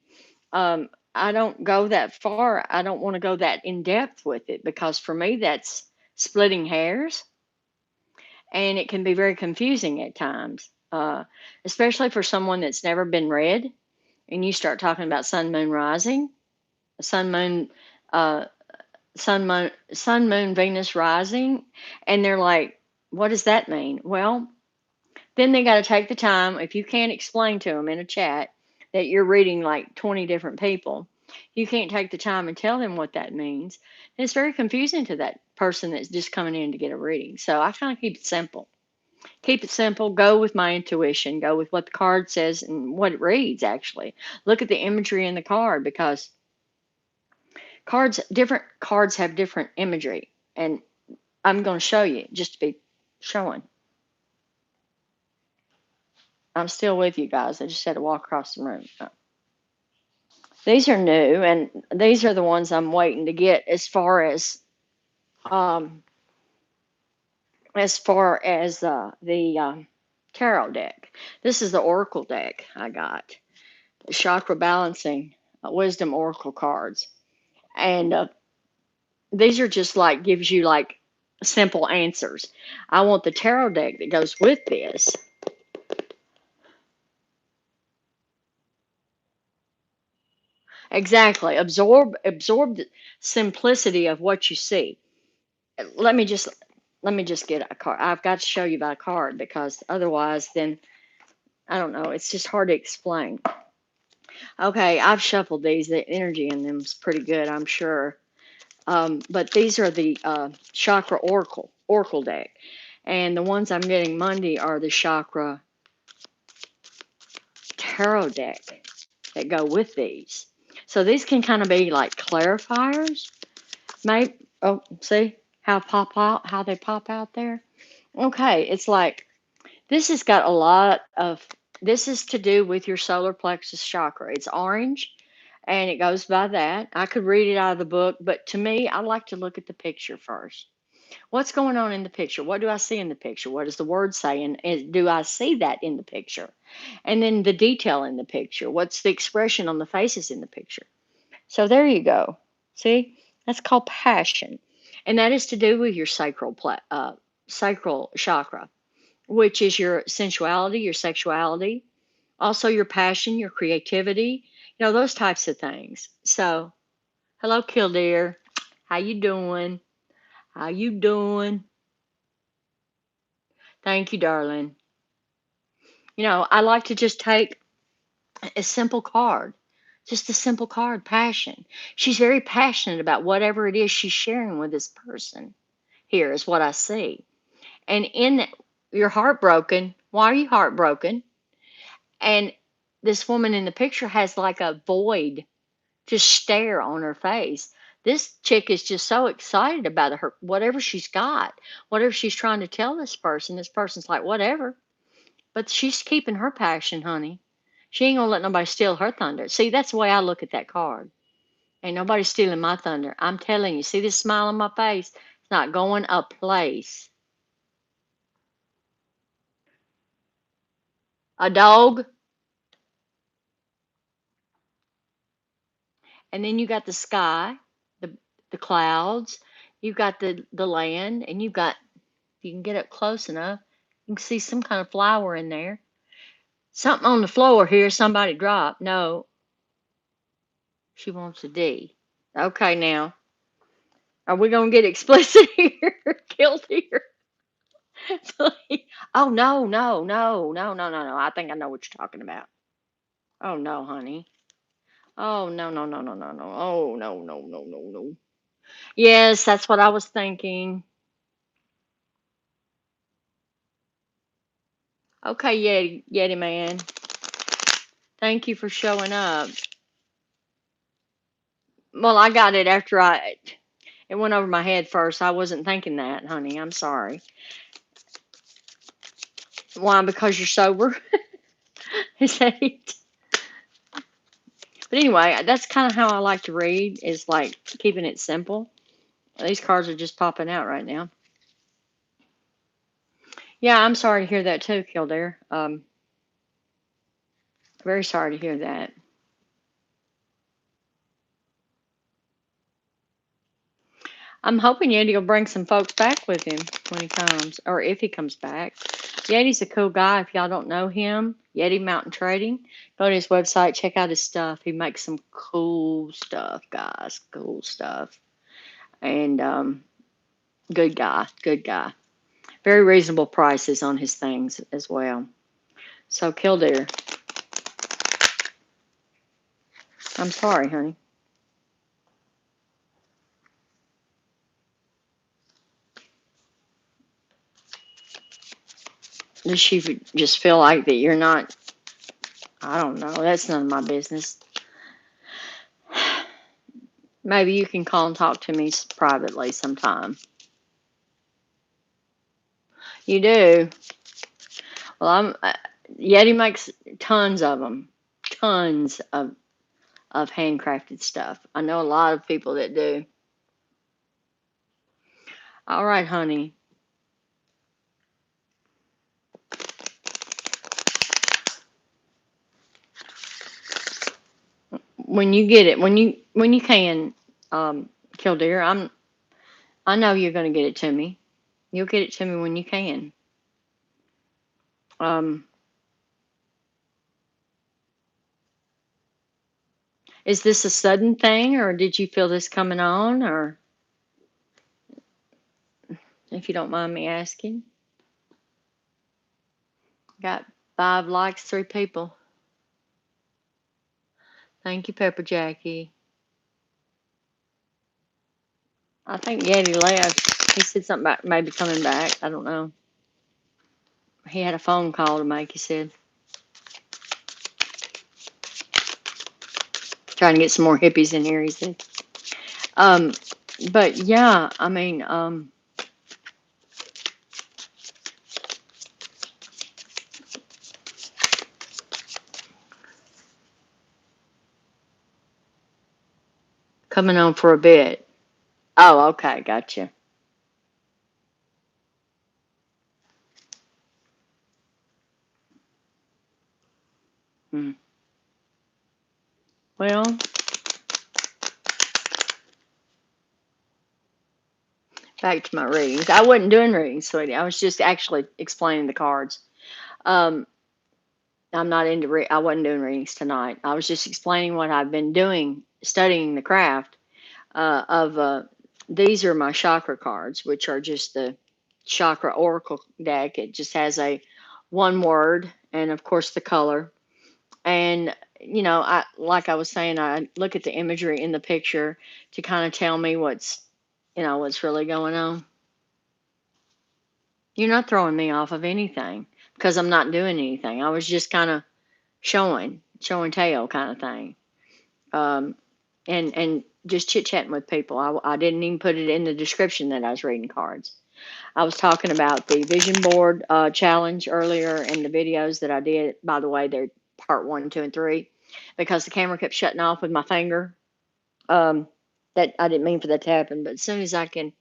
I don't go that far. I don't want to go that in depth with it because for me that's splitting hairs, and it can be very confusing at times, especially for someone that's never been read. And you start talking about sun, moon, rising, sun, moon, uh, sun, moon, Venus rising, and they're like, "What does that mean?" Well, then they got to take the time. If you can't explain to them in a chat that you're reading like 20 different people, you can't take the time and tell them what that means. And it's very confusing to person that's just coming in to get a reading. So I kind of keep it simple. Keep it simple. Go with my intuition. Go with what the card says and what it reads, actually. Look at the imagery in the card, because different cards have different imagery. And I'm going to show you just to be showing. I'm still with you guys. I just had to walk across the room. These are new, and these are the ones I'm waiting to get um, the tarot deck. This is the oracle deck I got. The chakra balancing wisdom oracle cards. And these are just like, gives you like simple answers. I want the tarot deck that goes with this. Exactly. Absorb the simplicity of what you see. Let me just get a card. I've got to show you by a card, because otherwise then I don't know, it's just hard to explain. Okay, I've shuffled these. The energy in them is pretty good, I'm sure. But these are the chakra oracle deck. And the ones I'm getting Monday are the chakra tarot deck that go with these. So these can kind of be like clarifiers. Maybe, oh, see how they pop out there? Okay, it's like, this has got a lot of, this is to do with your solar plexus chakra. It's orange, and it goes by that. I could read it out of the book, but to me, I like to look at the picture first. What's going on in the picture? What do I see in the picture? What does the word say? And do I see that in the picture? And then the detail in the picture. What's the expression on the faces in the picture? So there you go. See, that's called passion, and that is to do with your sacral chakra, which is your sensuality, your sexuality, also your passion, your creativity, those types of things. So, hello, Killdeer. How you doing? How you doing? Thank you, darling. I like to just take a simple card, just a simple card, passion. She's very passionate about whatever it is she's sharing with this person. Here is what I see. And you're heartbroken. Why are you heartbroken? And this woman in the picture has like a void, just stare on her face. This chick is just so excited about her, whatever she's got, whatever she's trying to tell this person. This person's like, whatever. But she's keeping her passion, honey. She ain't gonna let nobody steal her thunder. See, that's the way I look at that card. Ain't nobody stealing my thunder. I'm telling you, see this smile on my face? It's not going a place. A dog. And then you got the sky, the the clouds, you've got the land, and you've got, if you can get up close enough, you can see some kind of flower in there. Something on the floor here, somebody dropped. No, she wants a D. Okay, now, are we gonna get explicit here? Killed here? Oh no, no, no, no, no, no, no. I think I know what you're talking about. Oh no, honey. Oh no, no, no, no, no, no. Oh no, no, no, no, no. Yes, that's what I was thinking. Okay, Yeti man. Thank you for showing up. Well, I got it after it went over my head first. I wasn't thinking that, honey. I'm sorry. Why? Because you're sober? Is that it? But anyway, that's kind of how I like to read, is like keeping it simple. These cards are just popping out right now. Yeah, I'm sorry to hear that too, Kildare. Very sorry to hear that. I'm hoping Yeti will bring some folks back with him when he comes, or if he comes back. Yeti's a cool guy. If y'all don't know him, Yeti Mountain Trading, go to his website, check out his stuff. He makes some cool stuff, guys. Cool stuff. And good guy, good guy. Very reasonable prices on his things as well. So, Kildare, I'm sorry, honey. Does she just feel like that you're not? I don't know. That's none of my business. Maybe you can call and talk to me privately sometime. You do? Well, Yeti makes tons of them. Tons of handcrafted stuff. I know a lot of people that do. All right, honey. When you get it, when you can, Killdeer, I know you're gonna get it to me. You'll get it to me when you can. Um, is this a sudden thing, or did you feel this coming on, or if you don't mind me asking? Got 5 likes, 3 people. Thank you, Pepper Jackie. I think Yeti left. He said something about maybe coming back. I don't know. He had a phone call to make, he said. Trying to get some more hippies in here, he said. But yeah, I mean, coming on for a bit. Oh, okay, gotcha. Hmm. Well, back to my readings. I wasn't doing readings, sweetie. I was just actually explaining the cards. Um, I'm not into I wasn't doing readings tonight. I was just explaining what I've been doing, studying the craft of these are my chakra cards, which are just the chakra oracle deck. It just has a one word and of course the color. And I like I was saying, I look at the imagery in the picture to kind of tell me what's really going on. You're not throwing me off of anything because I'm not doing anything. I was just kind of showing tail kind of thing. Um, and just chit chatting with people. I didn't even put it in the description that I was reading cards. I was talking about the vision board challenge earlier in the videos that I did. By the way, they're part 1, 2, and 3 because the camera kept shutting off with my finger. That I didn't mean for that to happen, but as soon as I can,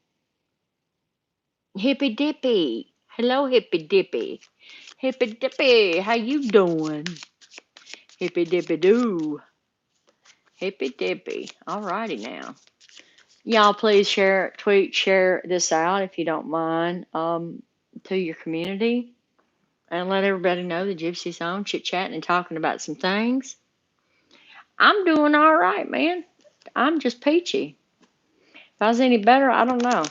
hippy dippy, hello hippy dippy, hippy dippy, how you doing? Hippy dippy doo, hippy dippy. Alrighty now. Y'all please share this out if you don't mind, to your community and let everybody know the Gypsy's on chit chatting and talking about some things. I'm doing all right, man. I'm just peachy. If I was any better, I don't know.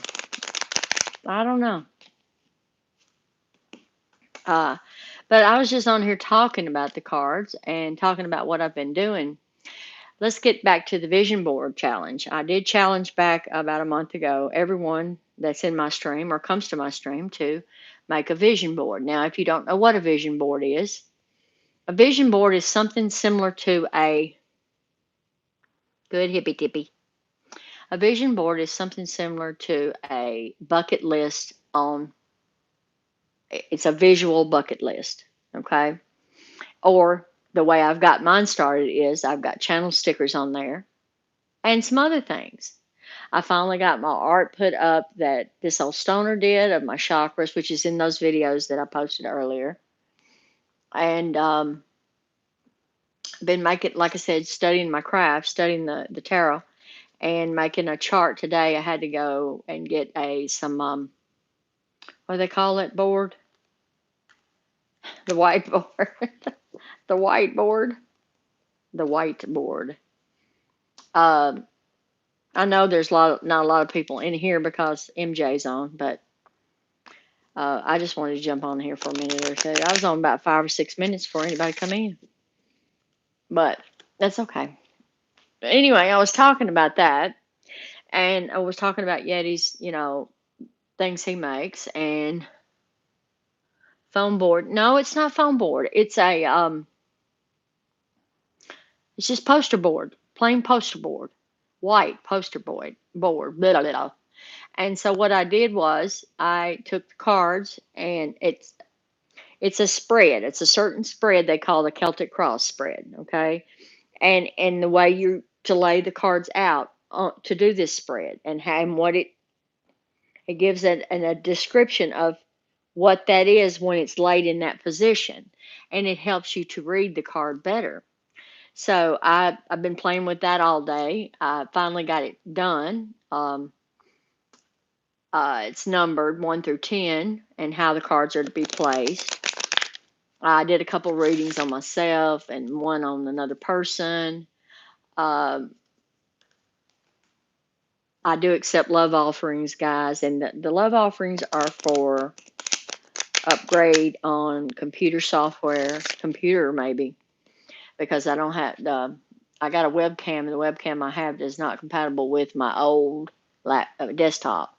I don't know. Uh, but I was just on here talking about the cards and talking about what I've been doing. Let's get back to the vision board challenge. I did challenge back about a month ago everyone that's in my stream or comes to my stream to make a vision board. Now, if you don't know what a vision board is, a vision board is something similar to a good hippy tippy. A vision board is something similar to a bucket list it's a visual bucket list, okay? Or the way I've got mine started is I've got channel stickers on there and some other things. I finally got my art put up that this old stoner did of my chakras, which is in those videos that I posted earlier. And been making, like I said, studying my craft, studying the tarot, and making a chart today. I had to go and get some what do they call it board? The whiteboard, the whiteboard, the whiteboard. Um, I know there's not a lot of people in here because MJ's on, but I just wanted to jump on here for a minute or two. I was on about 5 or 6 minutes before anybody come in, but that's okay. But anyway, I was talking about that, and I was talking about Yeti's, things he makes, and Foam board. No, it's not foam board. It's just poster board, plain poster board, white poster board. Blah, blah, blah. And so what I did was I took the cards, and it's a spread. It's a certain spread they call the Celtic Cross spread. Okay, and the way you to lay the cards out to do this spread, and what it gives a description of what that is when it's laid in that position, and it helps you to read the card better. So I've been playing with that all day. I finally got it done. It's numbered 1 through 10 and how the cards are to be placed. I did a couple readings on myself and one on another person. Um, I do accept love offerings, guys, and the love offerings are for upgrade on computer software, computer maybe, because I don't have the. I got a webcam, and the webcam I have is not compatible with my old desktop.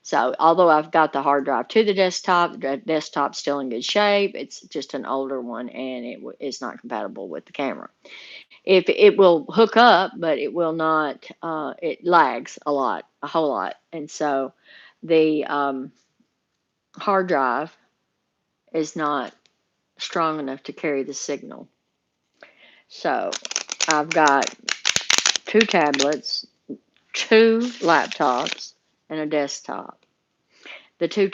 So although I've got the hard drive to the desktop's still in good shape. It's just an older one, and it's not compatible with the camera. If it will hook up, but it will not. It lags a lot, a whole lot, and so the hard drive is not strong enough to carry the signal. So I've got 2 tablets, 2 laptops, and a desktop. The two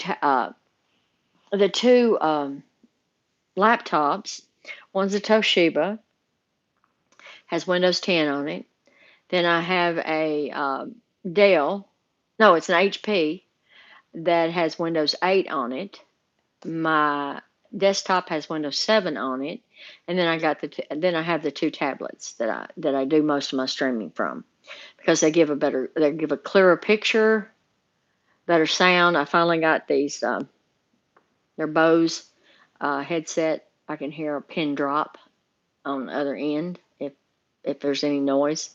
laptops, one's a Toshiba, has Windows 10 on it. Then I have a Dell, no, it's an HP that has Windows 8 on it. My desktop has Windows 7 on it, and then then I have the 2 tablets that I do most of my streaming from, because they give a clearer picture, better sound. I finally got these they're Bose headset. I can hear a pin drop on the other end if there's any noise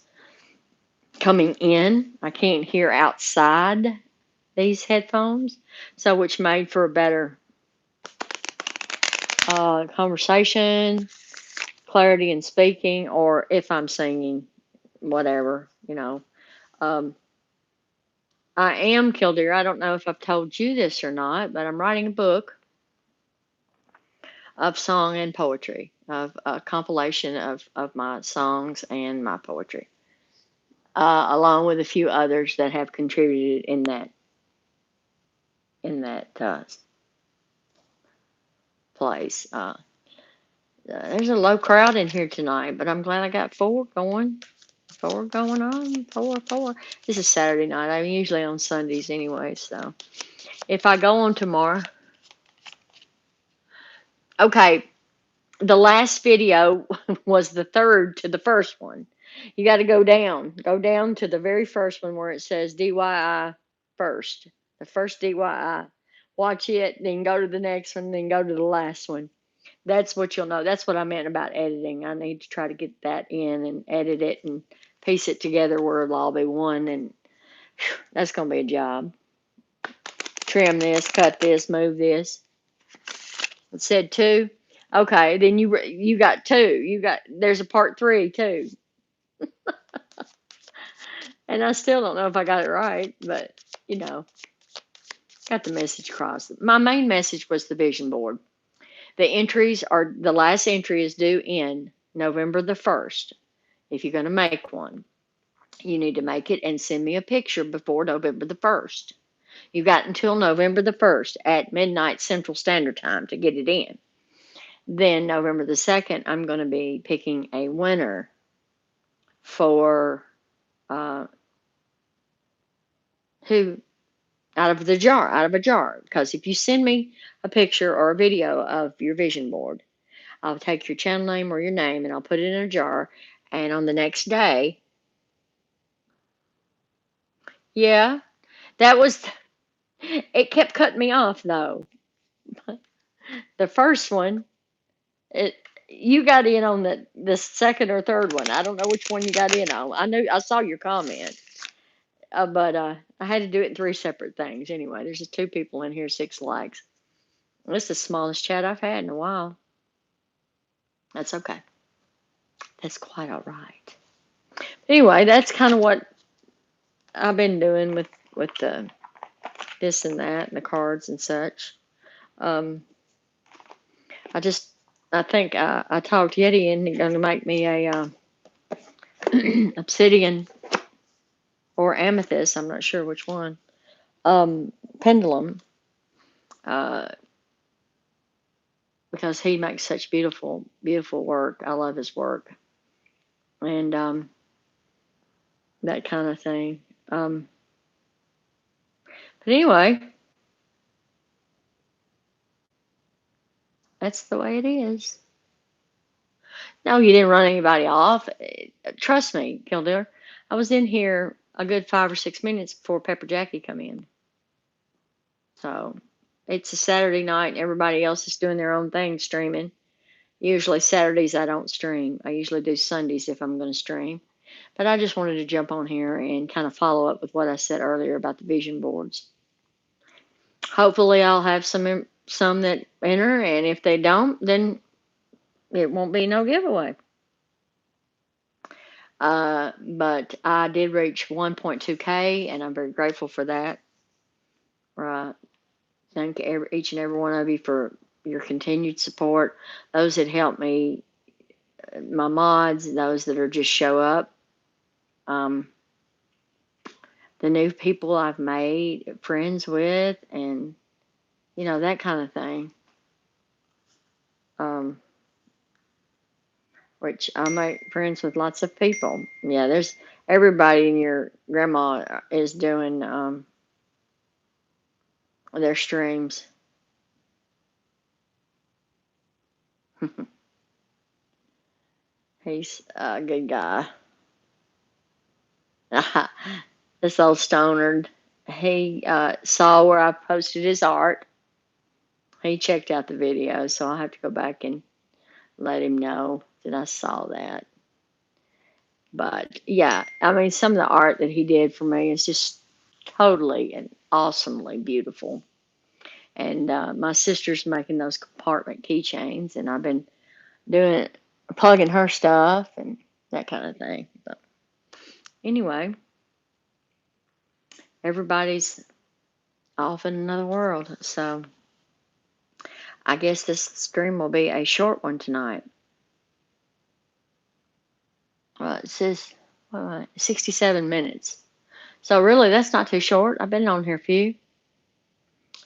coming in. I can't hear outside these headphones, so which made for a better conversation, clarity in speaking, or if I'm singing, whatever. I am Killdeer. I don't know if I've told you this or not, but I'm writing a book of song and poetry, of a compilation of my songs and my poetry, along with a few others that have contributed in that place. There's a low crowd in here tonight, but I'm glad I got four going on. Four. This is Saturday night. I'm usually on Sundays anyway, so if I go on tomorrow. Okay, the last video was the third to the first one. You got to go down to the very first one where it says DYI first, the first DYI. Watch it, then go to the next one, then go to the last one. That's what you'll know. That's what I meant about editing. I need to try to get that in and edit it and piece it together where it'll all be one, and whew, that's going to be a job. Trim this, cut this, move this. It said 2. Okay, then you got 2. There's a part 3 too. And I still don't know if I got it right, but got the message across. My main message was the vision board. The last entry is due in November the 1st. If you're going to make one, you need to make it and send me a picture before November the 1st. You've got until November the 1st at midnight Central Standard Time to get it in. Then November the 2nd, I'm going to be picking a winner for who out of a jar. Because if you send me a picture or a video of your vision board, I'll take your channel name or your name and I'll put it in a jar. And on the next day, yeah, it kept cutting me off though. The first one, you got in on the second or third one. I don't know which one you got in on. I saw your comment, but I had to do it in 3 separate things. Anyway, there's just 2 people in here, 6 likes. This is the smallest chat I've had in a while. That's okay. That's quite all right. Anyway, that's kind of what I've been doing with the this and that and the cards and such. Um, I just I think I talked Yeti into going to make me a obsidian or amethyst. I'm not sure which one. Pendulum. Uh, because he makes such beautiful, beautiful work. I love his work and that kind of thing. But anyway, that's the way it is. No, you didn't run anybody off. Trust me, Kildare. I was in here a good 5 or 6 minutes before Pepper Jackie come in. So it's a Saturday night and everybody else is doing their own thing streaming. Usually Saturdays I don't stream. I usually do Sundays if I'm going to stream. But I just wanted to jump on here and kind of follow up with what I said earlier about the vision boards. Hopefully I'll have some that enter, and if they don't, then it won't be no giveaway. But I did reach 1.2K, and I'm very grateful for that. Right. Thank each and every one of you for your continued support. Those that help me, my mods, those that are just show up, the new people I've made friends with, and that kind of thing. Which I make friends with lots of people. Yeah, there's everybody in your grandma is doing their streams. He's a good guy. This old stoner, he saw where I posted his art. He checked out the video, so I'll have to go back and let him know that I saw that. But yeah, I mean, some of the art that he did for me is just totally and awesomely beautiful. And my sister's making those compartment keychains, and I've been doing plugging her stuff and that kind of thing. But anyway, everybody's off in another world, so I guess this stream will be a short one tonight. It says 67 minutes, so really that's not too short. I've been on here a few.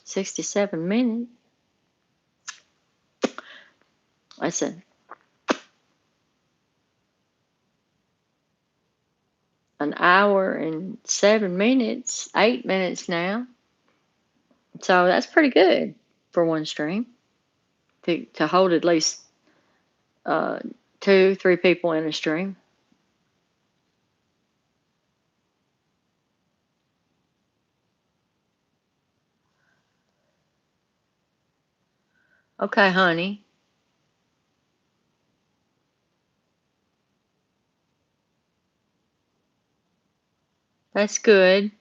67 minutes. Listen, an hour and 7 minutes, 8 minutes now. So that's pretty good for one stream to hold at least 2, 3 people in a stream. Okay, honey. That's good.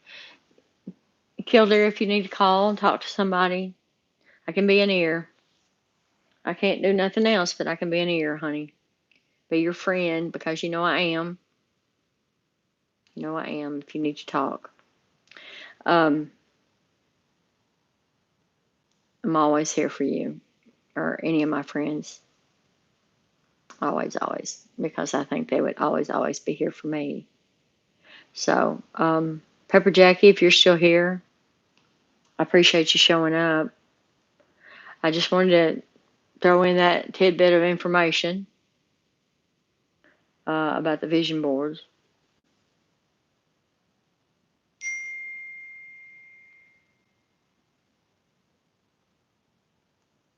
Kildare, if you need to call and talk to somebody, I can be an ear. I can't do nothing else, but I can be an ear, honey. Be your friend because you know I am. You know I am if you need to talk. I'm always here for you or any of my friends. Always, always. Because I think they would always, always be here for me. So, Pepper Jackie, if you're still here, I appreciate you showing up. I just wanted to throw in that tidbit of information about the vision boards.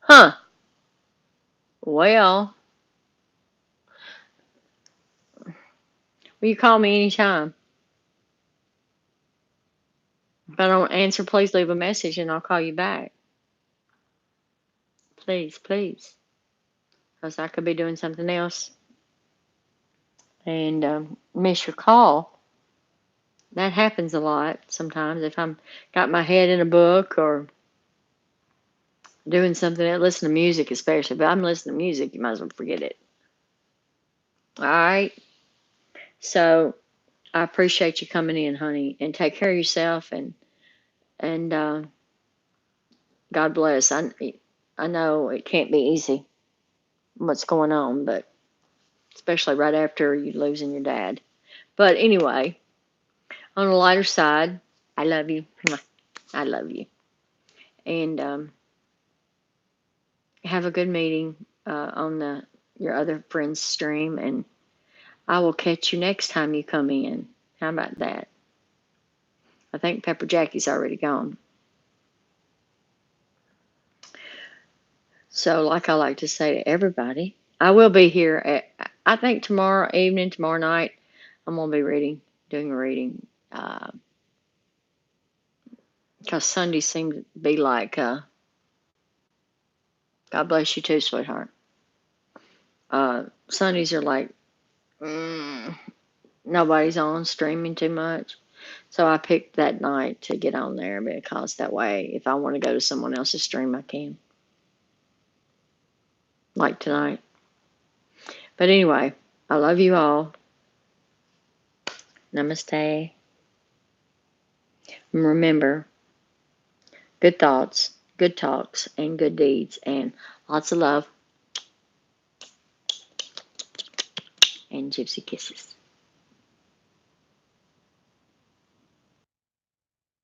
Huh. Well, will you call me anytime? If I don't answer, please leave a message and I'll call you back. Please, please. Because I could be doing something else and miss your call. That happens a lot sometimes if I'm got my head in a book or doing something else. Listen to music, especially. If I'm listening to music, you might as well forget it. All right. So I appreciate you coming in, honey, and take care of yourself. And God bless. I know it can't be easy what's going on, but especially right after you losing your dad. But anyway, on the lighter side, I love you. I love you. And have a good meeting on your other friend's stream. And I will catch you next time you come in. How about that? I think Pepper Jackie's already gone. So, like I like to say to everybody, I will be here I think tomorrow evening, tomorrow night, I'm going to be doing a reading. Because Sundays seem to be like, God bless you too, sweetheart. Sundays are like, nobody's on streaming too much. So I picked that night to get on there because that way, if I want to go to someone else's stream, I can. Like tonight. But anyway, I love you all. Namaste. And remember, good thoughts, good talks, and good deeds. And lots of love and gypsy kisses.